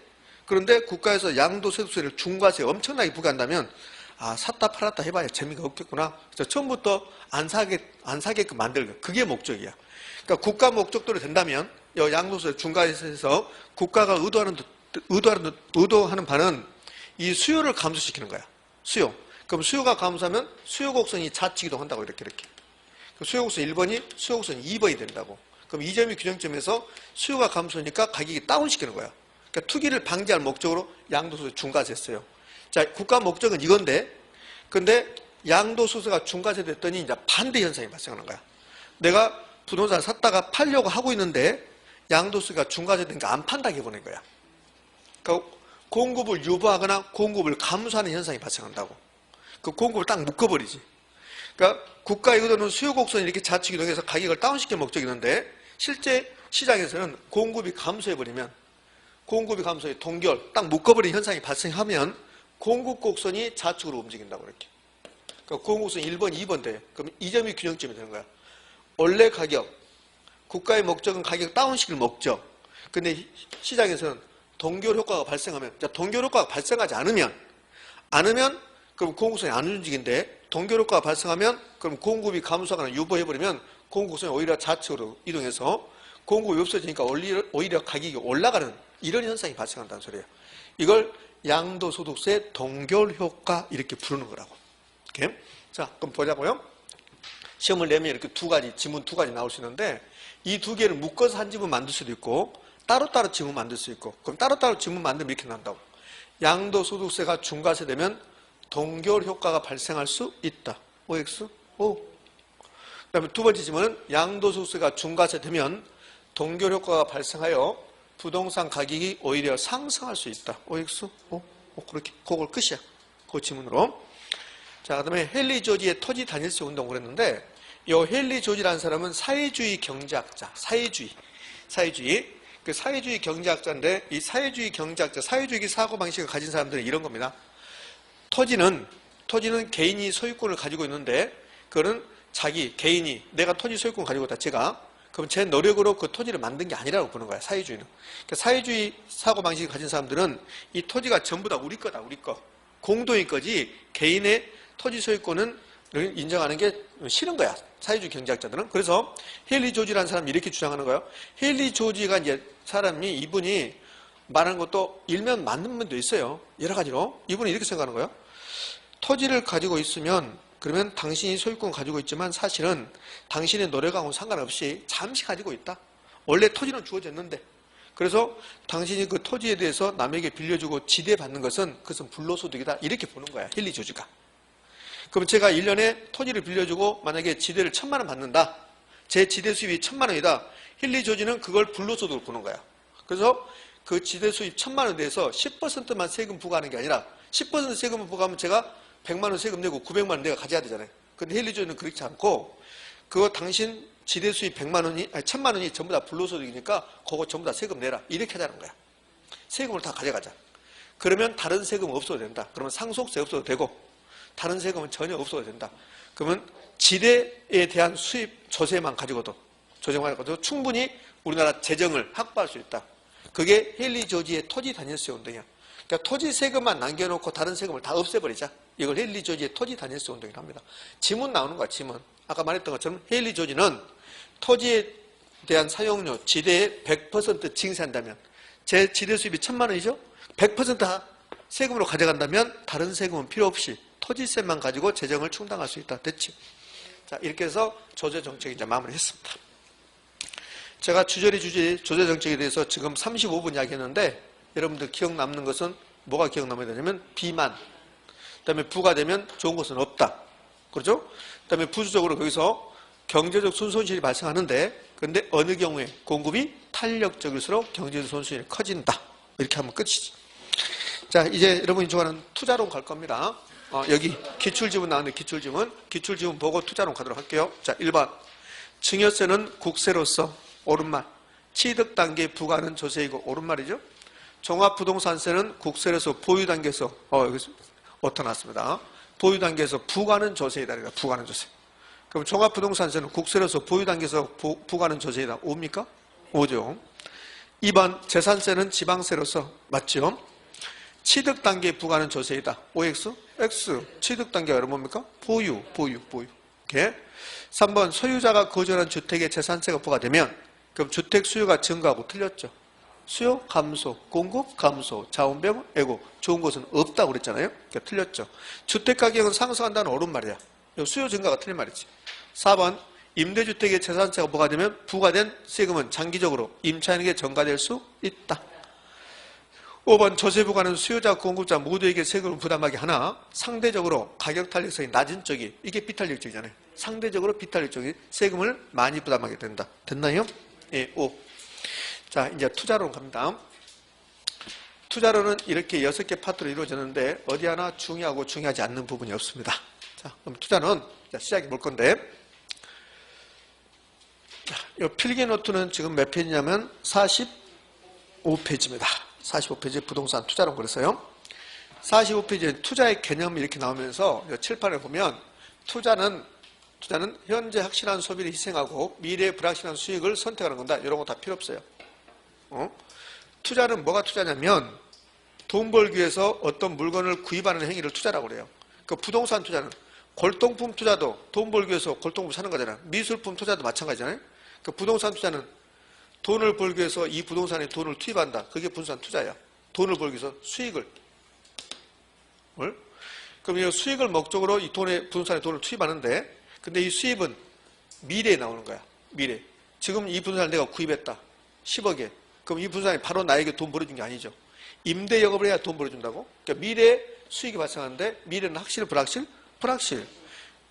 그런데 국가에서 양도소득세를 중과세 엄청나게 부과한다면, 아, 샀다 팔았다 해봐야 재미가 없겠구나. 그래서 처음부터 안 사게끔 만들고, 그게 목적이야. 그러니까 국가 목적대로 된다면 양도소득세 중과세에서 국가가 의도하는 바는 이 수요를 감소시키는 거야. 수요. 그럼 수요가 감소하면 수요곡선이 좌측이동 한다고 이렇게. 수요곡선 1번이 수요곡선 2번이 된다고. 그럼 이 점이 균형점에서 수요가 감소하니까 가격이 다운시키는 거야. 그러니까 투기를 방지할 목적으로 양도소득세 중과세했어요. 자, 국가 목적은 이건데, 근데 양도소득세가 중과세 됐더니 이제 반대 현상이 발생하는 거야. 내가 부동산을 샀다가 팔려고 하고 있는데 양도소득세가 중과세 되니까 안 판다고 해보는 거야. 그러니까 공급을 유보하거나 공급을 감소하는 현상이 발생한다고. 그 공급을 딱 묶어버리지. 그러니까 국가 의도는 수요 곡선이 이렇게 좌측 이동해서 가격을 다운시킬 목적이 있는데 실제 시장에서는 공급이 감소해버리면 공급이 감소해 동결 딱 묶어버린 현상이 발생하면 공급 곡선이 좌측으로 움직인다고 이렇게. 그러니까 공급 곡선이 1번, 2번 돼요. 그럼 이 점이 균형점이 되는 거야. 원래 가격, 국가의 목적은 가격 다운시킬 목적. 근데 시장에서는 동결 효과가 발생하면, 자, 동결 효과가 발생하지 않으면 그럼 공급선이 안 움직인데 동결 효과가 발생하면 그럼 공급이 감소하거나 유보해버리면 공급선이 오히려 좌측으로 이동해서 공급이 없어지니까 오히려 가격이 올라가는 이런 현상이 발생한다는 소리예요. 이걸 양도소득세 동결 효과 이렇게 부르는 거라고. 이렇게. 자, 그럼 보자고요. 시험을 내면 이렇게 두 가지, 지문 두 가지 나올 수 있는데 이 두 개를 묶어서 한 지문 만들 수도 있고 따로따로 지문 만들 수 있고 그럼 따로따로 지문 만들면 이렇게 난다고. 양도소득세가 중과세되면 동결 효과가 발생할 수 있다. OX? O. 그 다음에 두 번째 질문은 양도소득세가 중과세되면 동결 효과가 발생하여 부동산 가격이 오히려 상승할 수 있다. OX? O. 그렇게. 그걸 끝이야. 그 지문으로. 자, 그 다음에 헨리 조지의 토지 단일세 운동을 그랬는데 이 헨리 조지라는 사람은 사회주의 경제학자. 사회주의. 그 사회주의 경제학자인데 이 사회주의 경제학자, 사회주의 사고방식을 가진 사람들은 이런 겁니다. 토지는 개인이 소유권을 가지고 있는데 그거는 개인이 내가 토지 소유권을 가지고 있다. 제가 그럼 제 노력으로 그 토지를 만든 게 아니라고 보는 거야. 사회주의는. 그러니까 사회주의 사고방식을 가진 사람들은 이 토지가 전부 다 우리 거다. 우리 거. 공동의 거지 개인의 토지 소유권은 인정하는 게 싫은 거야. 사회주의 경제학자들은. 그래서 헨리 조지라는 사람이 이렇게 주장하는 거예요. 헨리 조지가 이제 이분이 말하는 것도 일면 맞는 면도 있어요. 여러 가지로. 이분이 이렇게 생각하는 거예요. 토지를 가지고 있으면 그러면 당신이 소유권 가지고 있지만 사실은 당신의 노력하고는 상관없이 잠시 가지고 있다. 원래 토지는 주어졌는데 그래서 당신이 그 토지에 대해서 남에게 빌려주고 지대받는 것은 그것은 불로소득이다. 이렇게 보는 거야. 헨리 조지가. 그럼 제가 1년에 토지를 빌려주고 만약에 지대를 1,000만 원 받는다. 제 지대 수입이 1,000만 원이다. 헨리 조지는 그걸 불로소득으로 보는 거야. 그래서 그 지대 수입 1,000만 원에 대해서 10%만 세금 부과하는 게 아니라 10% 세금을 부과하면 제가 100만 원 세금 내고 900만 원 내가 가져야 되잖아요. 근데 헨리 조지는 그렇지 않고 그거 당신 지대 수입 1,000만 원이 전부 다 불로소득이니까 그거 전부 다 세금 내라. 이렇게 하자는 거야. 세금을 다 가져가자. 그러면 다른 세금 없어도 된다. 그러면 상속세 없어도 되고 다른 세금은 전혀 없어도 된다. 그러면 지대에 대한 수입 조세만 가지고도 충분히 우리나라 재정을 확보할 수 있다. 그게 헨리 조지의 토지 단일세 운동이야. 그러니까 토지 세금만 남겨놓고 다른 세금을 다 없애버리자. 이걸 헨리 조지의 토지 단일세 운동이라고 합니다. 지문 나오는 거야, 지문. 아까 말했던 것처럼 헨리 조지는 토지에 대한 사용료, 지대에 100% 징세한다면 제 지대 수입이 1,000만 원이죠? 100% 다 세금으로 가져간다면 다른 세금은 필요 없이 토지세만 가지고 재정을 충당할 수 있다. 됐지? 자, 이렇게 해서 조세정책 이제 마무리했습니다. 제가 조세정책에 대해서 지금 35분 이야기했는데 여러분들 기억 남는 것은 뭐가 기억 남아야 되냐면 비만, 그 다음에 부가 되면 좋은 것은 없다. 그렇죠? 그 다음에 부수적으로 거기서 경제적 손실이 발생하는데 그런데 어느 경우에 공급이 탄력적일수록 경제적 손실이 커진다. 이렇게 하면 끝이지. 자, 이제 여러분이 좋아하는 투자론 갈 겁니다. 여기 기출지문 나왔는데 기출지문 보고 투자론 가도록 할게요. 자, 1번. 증여세는 국세로서 옳은 말. 취득단계 부과는 조세이고 옳은 말이죠. 종합부동산세는 국세로서 보유단계에서 여기서 오타 났습니다. 보유단계에서 부과는 조세이다. 부과는 조세. 그럼 종합부동산세는 국세로서 보유단계에서 부과는 조세이다. 옵니까? 오죠. 2번. 재산세는 지방세로서 맞죠? 취득단계 부과는 조세이다. OX? X. 취득단계가 여러분 뭡니까? 보유. 이렇게. 3번. 소유자가 거주하는 주택에 재산세가 부과되면 그럼 주택 수요가 증가하고 틀렸죠. 수요 감소, 공급 감소, 자원배분 애고 좋은 것은 없다고 그랬잖아요. 그러니까 틀렸죠. 주택 가격은 상승한다는 옳은 말이야. 수요 증가가 틀린 말이지. 4번. 임대주택에 재산세가 부과되면 부과된 세금은 장기적으로 임차인에게 전가될 수 있다. 5번. 조세부과는 수요자, 공급자 모두에게 세금을 부담하게 하나 상대적으로 가격 탄력성이 낮은 쪽이 이게 비탄력적이잖아요. 상대적으로 비탄력적인 세금을 많이 부담하게 된다. 됐나요? 예, 5. 자, 이제 투자론 갑니다. 투자론은 이렇게 6개 파트로 이루어졌는데 어디 하나 중요하고 중요하지 않는 부분이 없습니다. 자, 그럼 투자는 시작해 볼 건데, 자, 이 필기 노트는 지금 몇 페이지냐면 45페이지입니다. 45페이지 부동산 투자론 그랬어요. 45페이지에 투자의 개념이 이렇게 나오면서 칠판에 보면 투자는 현재 확실한 소비를 희생하고 미래의 불확실한 수익을 선택하는 건다. 이런 거 다 필요 없어요. 투자는 뭐가 투자냐면 돈 벌기 위해서 어떤 물건을 구입하는 행위를 투자라고 그래요. 그 부동산 투자는 골동품 투자도 돈 벌기 위해서 골동품 사는 거잖아요. 미술품 투자도 마찬가지잖아요. 그 부동산 투자는 돈을 벌기 위해서 이 부동산에 돈을 투입한다. 그게 부동산 투자예요. 돈을 벌기 위해서 수익을. 그럼 이 수익을 목적으로 이 부동산에 돈을 투입하는데, 근데 이 수입은 미래에 나오는 거야. 미래. 지금 이 부동산을 내가 구입했다. 10억에. 그럼 이 부동산이 바로 나에게 돈 벌어준 게 아니죠. 임대 영업을 해야 돈 벌어준다고? 그러니까 미래에 수익이 발생하는데, 미래는 확실, 불확실? 불확실.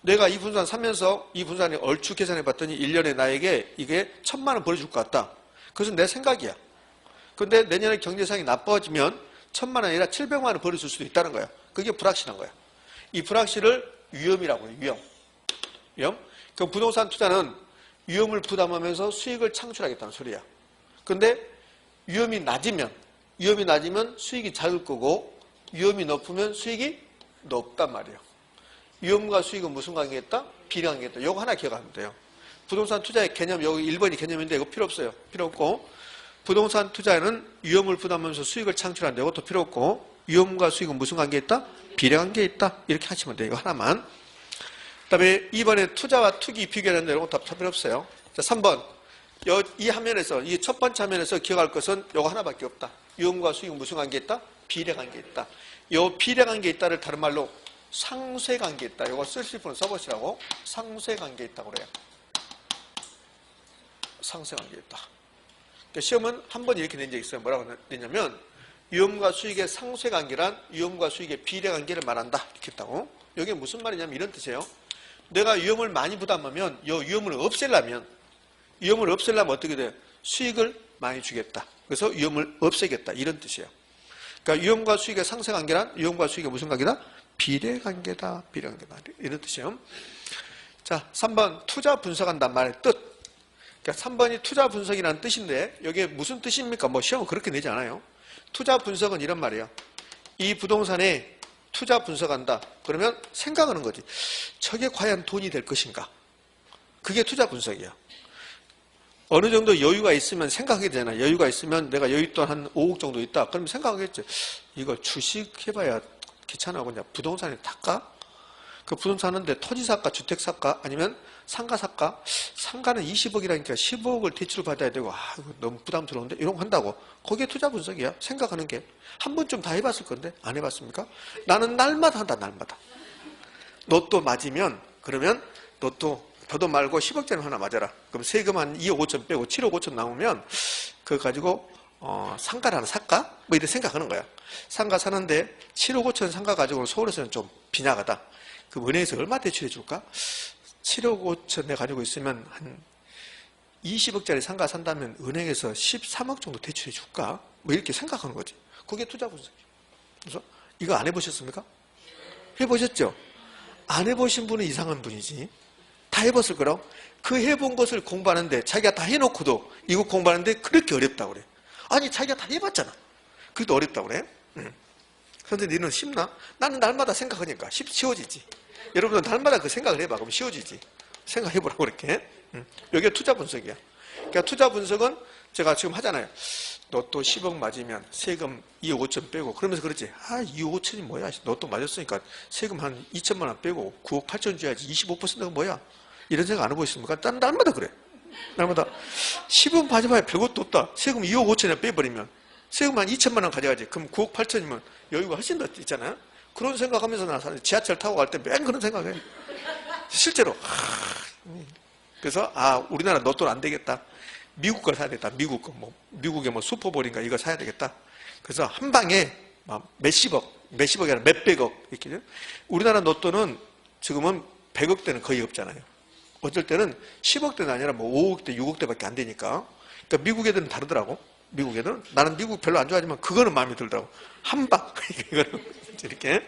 내가 이 부동산 사면서 이 부동산이 얼추 계산해 봤더니 1년에 나에게 이게 1,000만 원 벌어줄 것 같다. 그것은 내 생각이야. 근데 내년에 경제상이 나빠지면 1,000만 원 아니라 700만 원 벌어줄 수도 있다는 거야. 그게 불확실한 거야. 이 불확실을 위험이라고 해요. 위험. 그럼 부동산 투자는 위험을 부담하면서 수익을 창출하겠다는 소리야. 근데 위험이 낮으면 수익이 작을 거고, 위험이 높으면 수익이 높단 말이에요. 위험과 수익은 무슨 관계가 있다? 비례관계가 있다. 이거 하나 기억하면 돼요. 부동산 투자의 개념, 여기 1번이 개념인데 이거 필요 없어요. 필요 없고, 부동산 투자에는 위험을 부담하면서 수익을 창출한다. 이것도 필요 없고, 위험과 수익은 무슨 관계가 있다? 비례관계가 있다. 이렇게 하시면 돼요. 이거 하나만. 그 다음에 2번에 투자와 투기 비교하는데 이런 것도 필요 없어요. 자, 3번. 이 화면에서, 이 첫 번째 화면에서 기억할 것은 이거 하나밖에 없다. 위험과 수익은 무슨 관계가 있다? 비례관계가 있다. 이 비례관계가 있다를 다른 말로 상쇄관계가 있다. 이거 쓰실 분은 써보시라고. 상쇄관계가 있다고 그래요. 상쇄관계가 있다. 그러니까 시험은 한 번 이렇게 낸 적이 있어요. 뭐라고 냈냐면 위험과 수익의 상쇄관계란 위험과 수익의 비례관계를 말한다. 이렇게 했다고. 이게 무슨 말이냐면 이런 뜻이에요. 내가 위험을 많이 부담하면 이 위험을 없애려면 어떻게 돼? 수익을 많이 주겠다. 그래서 위험을 없애겠다. 이런 뜻이에요. 그러니까 위험과 수익의 상쇄관계란 위험과 수익의 무슨 관계다? 비례관계다. 비례관계다. 이런 뜻이에요. 자, 3번 투자 분석한단 말의 뜻. 그러니까 3번이 투자 분석이라는 뜻인데 여기에 무슨 뜻입니까? 뭐 시험은 그렇게 내지 않아요. 투자 분석은 이런 말이에요. 이 부동산에 투자 분석한다. 그러면 생각하는 거지. 저게 과연 돈이 될 것인가? 그게 투자 분석이야. 어느 정도 여유가 있으면 생각하게 되잖아. 여유가 있으면 내가 여윳돈 한 5억 정도 있다. 그러면 생각하겠지. 이거 주식 해봐야 귀찮아. 그냥 부동산에 탈까? 그 부동산 하는데 토지 살까? 주택 살까? 아니면 상가 살까? 상가는 20억이라니까 15억을 대출을 받아야 되고, 이거 너무 부담스러운데? 이런 거 한다고. 거기에 투자 분석이야. 생각하는 게. 한 번쯤 다 해봤을 건데? 안 해봤습니까? 나는 날마다 한다, 날마다. 로또 맞으면, 그러면 로또 더도 말고 10억짜리 하나 맞아라. 그럼 세금 한 2억 5천 빼고 7억 5천 나오면 그거 가지고 상가를 하나 살까? 뭐 이렇게 생각하는 거야. 상가 사는데 7억 5천 상가 가지고는 서울에서는 좀 빈약하다. 그럼 은행에서 얼마 대출해 줄까? 7억 5천 내 가지고 있으면 한 20억짜리 상가 산다면 은행에서 13억 정도 대출해 줄까? 뭐 이렇게 생각하는 거지. 그게 투자 분석이에요. 그래서 이거 안 해보셨습니까? 해보셨죠? 안 해보신 분은 이상한 분이지. 다 해봤을 거라고. 그 해본 것을 공부하는데 자기가 다 해놓고도 이거 공부하는데 그렇게 어렵다고 그래. 아니 자기가 다 해봤잖아. 그래도 어렵다고 그래. 그런데 너는 쉽나? 나는 날마다 생각하니까 쉬워지지. 여러분은 날마다 그 생각을 해봐. 그럼 쉬워지지. 생각해보라고 그렇게. 여기가 투자 분석이야. 그러니까 투자 분석은 제가 지금 하잖아요. 로또 10억 맞으면 세금 2억 5천 빼고 그러면서 그러지. 2억 5천이 뭐야. 로또 맞았으니까 세금 한 2천만 원 빼고 9억 8천 줘야지. 25%가 뭐야. 이런 생각 안 해보셨습니까? 날마다 그래. 날마다 10억 맞아봐야 별것도 없다. 세금 2억 5천에 빼버리면 세금 한 2천만 원 가져가지. 그럼 9억 8천이면 여유가 훨씬 더 있잖아요. 그런 생각하면서 나 지하철 타고 갈 때 맨 그런 생각해. 실제로. 그래서 우리나라 로또는 안 되겠다. 미국 걸 사야 되겠다. 미국 거. 미국의 슈퍼볼인가 이거 사야 되겠다. 그래서 한 방에 몇십억이 아니라 몇백억 이렇게. 우리나라 로또는 지금은 100억대는 거의 없잖아요. 어쩔 때는 10억대는 아니라 5억대, 6억대밖에 안 되니까. 그러니까 미국 애들은 다르더라고. 미국 애들은. 나는 미국 별로 안 좋아하지만 그거는 마음에 들더라고. 한 방. 이거는 이렇게.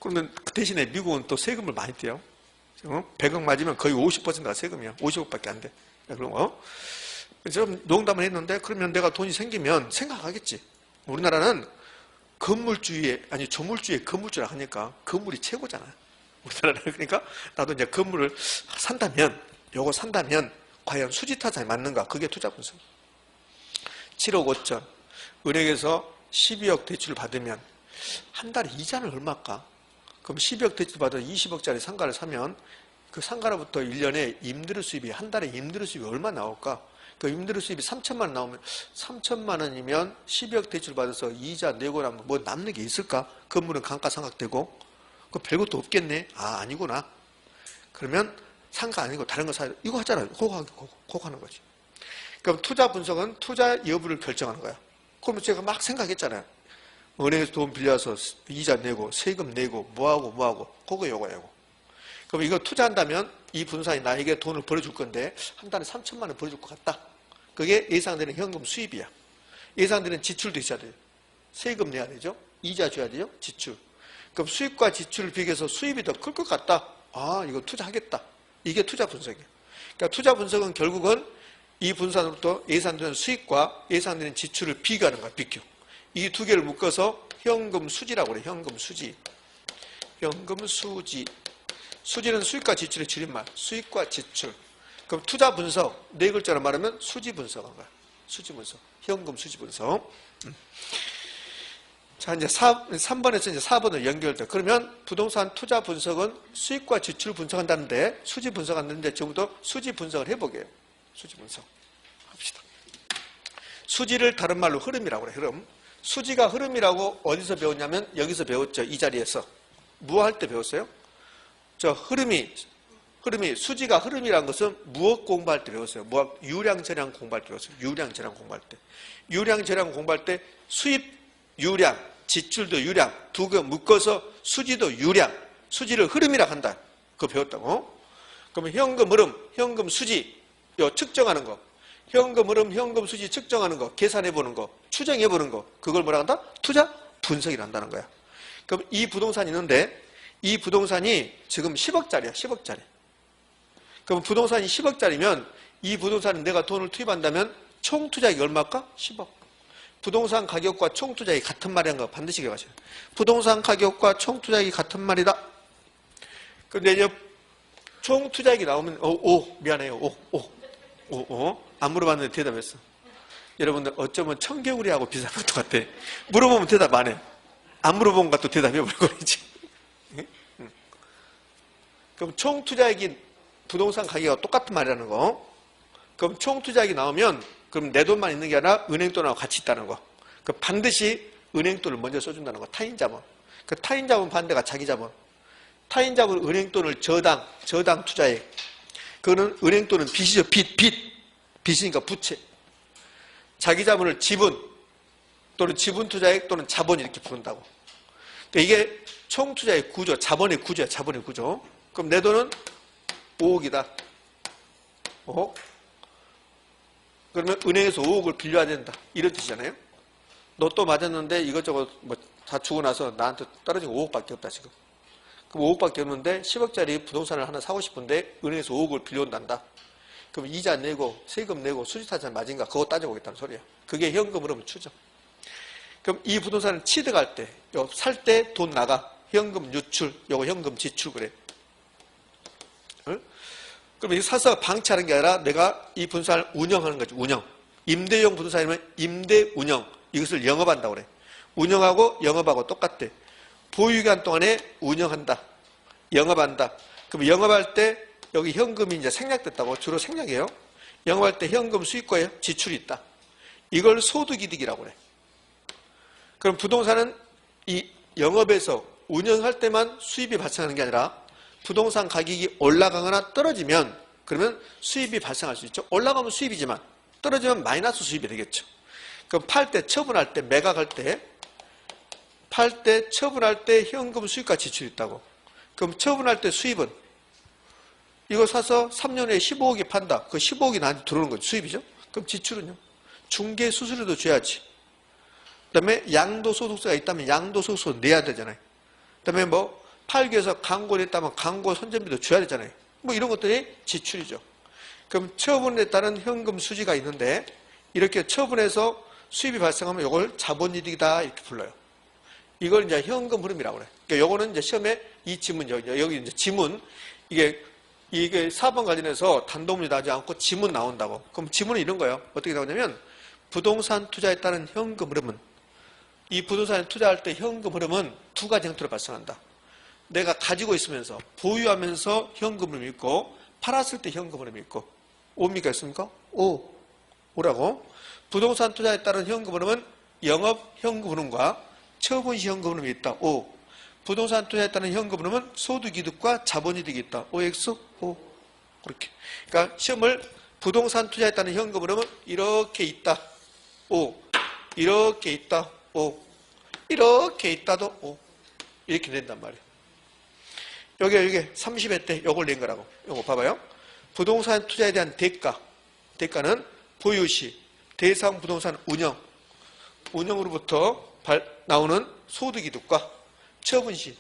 그러면 그 대신에 미국은 또 세금을 많이 떼요. 100억 맞으면 거의 50%가 세금이야. 50억밖에 안 돼. 그런 거. 좀 농담을 했는데 그러면 내가 돈이 생기면 생각하겠지. 우리나라는 건물주의에, 아니 조물주의에 건물주라 하니까 건물이 최고잖아. 우리나라는. 그러니까 나도 이제 건물을 산다면, 요거 산다면 과연 수지타산에 맞는가? 그게 투자 분석. 7억 5천. 은행에서 12억 대출을 받으면 한 달에 이자는 얼마일까? 그럼 12억 대출 받아서 20억짜리 상가를 사면 그 상가로부터 1년에 임대료 수입이, 한 달에 임대료 수입이 얼마 나올까? 그 임대료 수입이 3천만 원 나오면 3천만 원이면 12억 대출 받아서 이자 내고 나면 뭐 남는 게 있을까? 건물은 감가상각되고 그 별것도 없겠네. 아, 아니구나. 그러면 상가 아니고 다른 거 사야 돼. 이거 하잖아요. 그거 하는 거지. 그럼 투자 분석은 투자 여부를 결정하는 거야. 그러면 제가 막 생각했잖아요. 은행에서 돈 빌려서 이자 내고 세금 내고 뭐하고 그거 요거예요. 그럼 이거 투자한다면 이 분산이 나에게 돈을 벌어줄 건데 한 달에 3천만 원 벌어줄 것 같다. 그게 예상되는 현금 수입이야. 예상되는 지출도 있어야 돼요. 세금 내야 되죠. 이자 줘야 돼요. 지출. 그럼 수입과 지출을 비교해서 수입이 더 클 것 같다. 아, 이거 투자하겠다. 이게 투자 분석이에요. 그러니까 투자 분석은 결국은 이 분산으로부터 예상되는 수입과 예상되는 지출을 비교하는 거야. 비교. 이 두 개를 묶어서 현금 수지라고 그래. 현금 수지. 현금 수지. 수지는 수입과 지출의 줄임말. 수입과 지출. 그럼 투자 분석, 네 글자로 말하면 수지 분석한 거야. 수지 분석. 현금 수지 분석. 자, 이제 3번에서 이제 4번으로 연결돼. 그러면 부동산 투자 분석은 수입과 지출 분석한다는데, 수지 분석하는데, 지금부터 수지 분석을 해보게요. 수지 분석. 합시다. 수지를 다른 말로 흐름이라고 그래, 흐름. 수지가 흐름이라고 어디서 배웠냐면, 여기서 배웠죠. 이 자리에서. 뭐 할 때 배웠어요? 수지가 흐름이라는 것은 무엇 공부할 때 배웠어요? 유량재량 공부할 때 배웠어요. 유량재량 공부할 때. 유량재량 공부할 때 수입 유량, 지출도 유량, 두 개 묶어서 수지도 유량, 수지를 흐름이라 한다. 그거 배웠다고. 그러면 현금 흐름, 현금 수지, 요 측정하는 거. 현금 흐름, 현금 수지 측정하는 거, 계산해보는 거, 추정해보는 거. 그걸 뭐라 한다? 투자 분석이라 한다는 거야. 그럼 이 부동산이 있는데, 이 부동산이 지금 10억짜리야, 10억짜리. 그럼 부동산이 10억짜리면 이 부동산에 내가 돈을 투입한다면 총 투자액이 얼마일까? 10억. 부동산 가격과 총 투자액이 같은 말이라는 거 반드시 기억하셔야 돼요. 부동산 가격과 총 투자액이 같은 말이다. 그런데 이제 총 투자액이 나오면 미안해요. 안 물어봤는데 대답했어. 여러분들 어쩌면 청개구리하고 비슷한 것도 같아. 물어보면 대답 안 해. 안 물어본 것도 대답해버리지. 그럼 총 투자액이 부동산 가격과 똑같은 말이라는 거. 그럼 총 투자액이 나오면 그럼 내 돈만 있는 게 아니라 은행 돈하고 같이 있다는 거. 그 반드시 은행 돈을 먼저 써준다는 거. 타인 자본. 그 타인 자본 반대가 자기 자본. 타인 자본 은행 돈을 저당 투자액. 그거는 은행 돈은 빚이죠. 빚이니까 부채. 자기 자본을 지분 또는 지분 투자액 또는 자본 이렇게 부른다고. 그러니까 이게 총 투자의 구조, 자본의 구조야. 자본의 구조. 그럼 내 돈은 5억이다. 5억. 그러면 은행에서 5억을 빌려야 된다. 이런 뜻이잖아요. 로또 맞았는데 이것저것 다 주고 나서 나한테 떨어진 거 5억밖에 없다 지금. 그럼 5억밖에 없는데 10억짜리 부동산을 하나 사고 싶은데 은행에서 5억을 빌려온단다. 그럼 이자 내고 세금 내고 수지타산 맞은가 그거 따져보겠다는 소리야. 그게 현금 흐름 추정. 그럼 이 부동산을 취득할 때, 살 때 돈 나가. 현금 유출, 요거 현금 지출 그래. 그럼 이거 사서 방치하는 게 아니라 내가 이 부동산을 운영하는 거지. 운영. 임대용 부동산이면 임대 운영. 이것을 영업한다고 그래. 운영하고 영업하고 똑같대. 보유기간 동안에 운영한다. 영업한다. 그럼 영업할 때 여기 현금이 이제 생략됐다고. 주로 생략이에요. 영업할 때 현금 수익과 지출이 있다. 이걸 소득이득이라고 그래. 그럼 부동산은 이 영업에서 운영할 때만 수입이 발생하는 게 아니라 부동산 가격이 올라가거나 떨어지면 그러면 수입이 발생할 수 있죠. 올라가면 수입이지만 떨어지면 마이너스 수입이 되겠죠. 그럼 팔 때, 처분할 때, 매각할 때, 팔 때, 처분할 때 현금 수입과 지출이 있다고. 그럼 처분할 때 수입은 이거 사서 3년 후에 15억에 판다. 그 15억이 나한테 들어오는 거죠. 수입이죠. 그럼 지출은요. 중개 수수료도 줘야지. 그 다음에 양도소득세가 있다면 양도소득세 내야 되잖아요. 그 다음에 팔기 위해서 광고를 했다면 광고 선전비도 줘야 되잖아요. 뭐 이런 것들이 지출이죠. 그럼 처분에 따른 현금 수지가 있는데 이렇게 처분해서 수입이 발생하면 이걸 자본이득이다 이렇게 불러요. 이걸 이제 현금 흐름이라고 그래요. 그러니까 요거는 이제 시험에 이 지문 여기 이제 지문 이게 4번 관련해서 단독문이 나오지 않고 지문 나온다고. 그럼 지문은 이런 거예요. 어떻게 나오냐면 부동산 투자에 따른 현금 흐름은 이 부동산에 투자할 때 현금 흐름은 두 가지 형태로 발생한다. 내가 가지고 있으면서 보유하면서 현금 흐름이 있고 팔았을 때 현금 흐름이 있고 오입니까 있습니까? 오라고. 부동산 투자에 따른 현금 흐름은 영업 현금 흐름과 처분시 현금 흐름이 있다. 오. 부동산 투자에 따른 현금 흐름은 소득이득과 자본이득이 있다. OX 오. 그렇게. 그러니까 시험을 부동산 투자에 따른 현금 흐름은 이렇게 있다. 오. 이렇게 있다. 오. 이렇게 있다도 오. 이렇게 낸단 말이에요. 여기 30회 때 요걸 낸 거라고. 요거 봐봐요. 부동산 투자에 대한 대가는 보유시, 대상 부동산 운영으로부터 나오는 소득이득과 처분시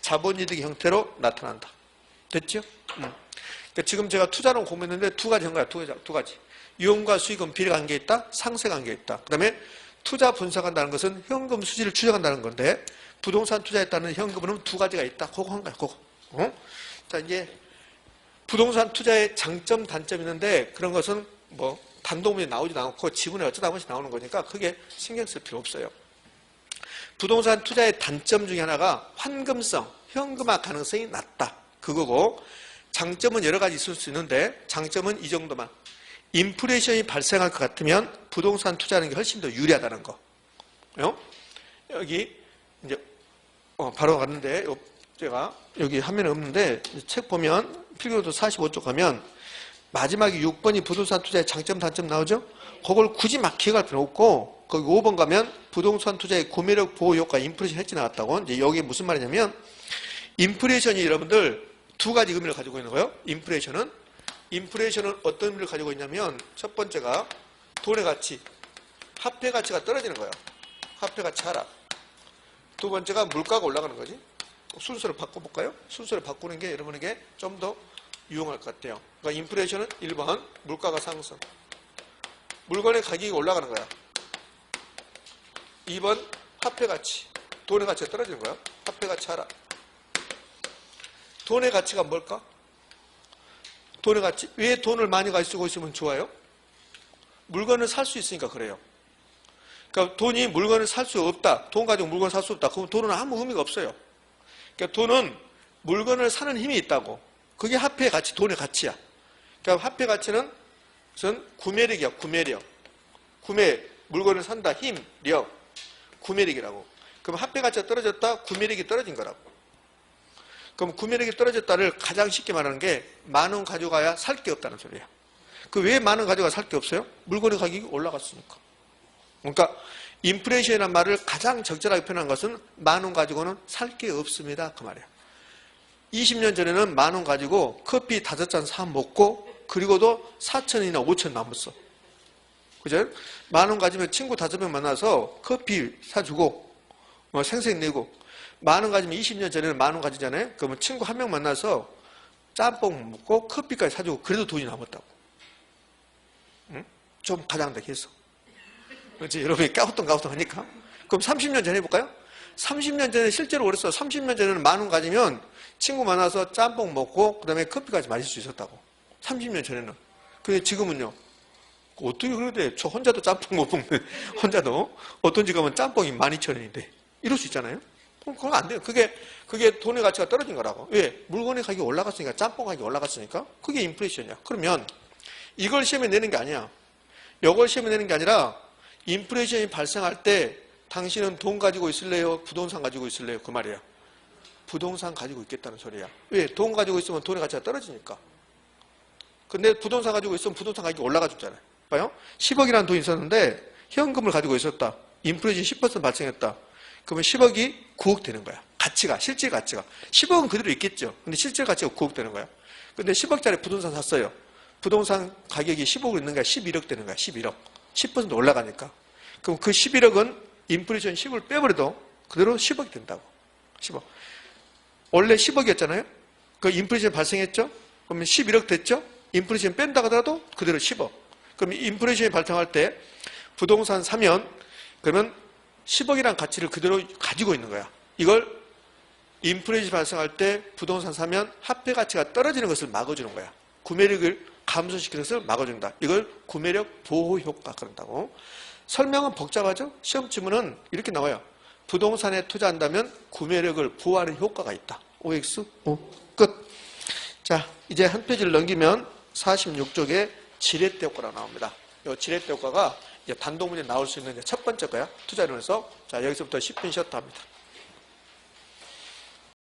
자본이득의 형태로 나타난다. 됐죠? 그러니까 지금 제가 투자론 공부했는데 두 가지 한거야. 두 가지. 유형과 수익은 비례관계에 있다. 상쇄관계에 있다. 그 다음에 투자 분석한다는 것은 현금 수지를 추정한다는 건데 부동산 투자에 따른 현금은 두 가지가 있다. 그거 한 거야. 그거. 자 이제 부동산 투자의 장점, 단점이 있는데 그런 것은 뭐 단독문에 나오지도 않고 지문에 어쩌다 한 번씩 나오는 거니까 크게 신경 쓸 필요 없어요. 부동산 투자의 단점 중에 하나가 환금성, 현금화 가능성이 낮다. 그거고 장점은 여러 가지 있을 수 있는데 장점은 이 정도만. 인플레이션이 발생할 것 같으면 부동산 투자하는 게 훨씬 더 유리하다는 거. 여기 이제 바로 갔는데 제가 여기 화면에 없는데 책 보면 필기도서 45쪽 가면 마지막에 6번이 부동산 투자의 장점, 단점 나오죠? 그걸 굳이 막 기억할 필요 없고 거기 5번 가면 부동산 투자의 구매력 보호 효과 인플레이션 해지 나왔다고. 이제 여기 무슨 말이냐면 인플레이션이 여러분들 두 가지 의미를 가지고 있는 거예요. 인플레이션은 어떤 의미를 가지고 있냐면 첫 번째가 돈의 가치, 화폐 가치가 떨어지는 거예요. 화폐 가치 하락. 두 번째가 물가가 올라가는 거지. 순서를 바꿔볼까요? 순서를 바꾸는 게 여러분에게 좀 더 유용할 것 같아요. 그러니까 인플레이션은 1번 물가가 상승. 물건의 가격이 올라가는 거야. 2번 화폐 가치. 돈의 가치가 떨어지는 거야. 화폐 가치 하락. 돈의 가치가 뭘까? 돈의 가치. 왜 돈을 많이 가지고 있으면 좋아요? 물건을 살 수 있으니까 그래요. 그러니까 돈이 물건을 살 수 없다. 돈 가지고 물건을 살 수 없다. 그럼 돈은 아무 의미가 없어요. 그러니까 돈은 물건을 사는 힘이 있다고. 그게 화폐의 가치, 돈의 가치야. 그러니까 화폐 가치는 무슨 구매력이야. 구매력. 물건을 산다. 힘, 력. 구매력이라고. 그럼 화폐 가치가 떨어졌다. 구매력이 떨어진 거라고. 그럼 구매력이 떨어졌다를 가장 쉽게 말하는 게 만 원 가져가야 살 게 없다는 소리야. 그 왜 만 원 가져가 살 게 없어요? 물건의 가격이 올라갔으니까. 그러니까 인플레이션이라는 말을 가장 적절하게 표현한 것은 만 원 가지고는 살 게 없습니다. 그 말이야. 20년 전에는 만 원 가지고 커피 5잔 사 먹고 그리고도 4,000원이나 5,000원 남았어. 그죠? 만 원 가지면 친구 5명 만나서 커피 사주고 생색 내고 만 원 가지면 20년 전에는 만 원 가지잖아요. 그러면 친구 1명 만나서 짬뽕 먹고 커피까지 사주고 그래도 돈이 남았다고. 응? 좀 가장되게 해서. 그렇지? 여러분이 까우뚱까우뚱 하니까. 그럼 30년 전에 해볼까요? 30년 전에 실제로 그랬어. 30년 전에는 만 원 가지면 친구 만나서 짬뽕 먹고 그 다음에 커피까지 마실 수 있었다고. 30년 전에는. 근데 지금은요. 어떻게 그러대? 저 혼자도 짬뽕 못 먹는 혼자도 어떤 집 가면 짬뽕이 12,000원인데 이럴 수 있잖아요. 그건 안 돼요. 그게 돈의 가치가 떨어진 거라고. 왜? 물건의 가격이 올라갔으니까, 짬뽕 가격이 올라갔으니까. 그게 인플레이션이야. 그러면 이걸 시험에 내는 게 아니야. 이걸 시험에 내는 게 아니라 인플레이션이 발생할 때 당신은 돈 가지고 있을래요? 부동산 가지고 있을래요? 그 말이야. 부동산 가지고 있겠다는 소리야. 왜? 돈 가지고 있으면 돈의 가치가 떨어지니까. 근데 부동산 가지고 있으면 부동산 가격이 올라가 줬잖아요. 봐요? 10억이라는 돈이 있었는데 현금을 가지고 있었다. 인플레이션 10% 발생했다. 그러면 10억이 9억 되는 거야. 가치가, 실질 가치가. 10억은 그대로 있겠죠. 근데 실질 가치가 9억 되는 거야. 근데 10억짜리 부동산 샀어요. 부동산 가격이 10억이 있는 거야. 11억 되는 거야. 11억. 10% 올라가니까. 그럼 그 11억은 인플레이션 10을 빼버려도 그대로 10억이 된다고. 10억. 원래 10억이었잖아요. 그 인플레이션 발생했죠? 그러면 11억 됐죠? 인플레이션 뺀다 하더라도 그대로 10억. 그럼 인플레이션이 발생할 때 부동산 사면 그러면 10억이라는 가치를 그대로 가지고 있는 거야. 이걸 인플레이션이 발생할 때 부동산 사면 화폐 가치가 떨어지는 것을 막아주는 거야. 구매력을 감소시키는 것을 막아준다. 이걸 구매력 보호 효과 그런다고. 설명은 복잡하죠? 시험 지문은 이렇게 나와요. 부동산에 투자한다면 구매력을 보호하는 효과가 있다. OX? 끝. 자, 이제 한 페이지를 넘기면 46쪽에 지렛대 효과가 나옵니다. 이 지렛대 효과가 단독 문제 나올 수 있는 첫 번째 거야. 투자론에서. 자, 여기서부터 10분 쉬었다 합니다.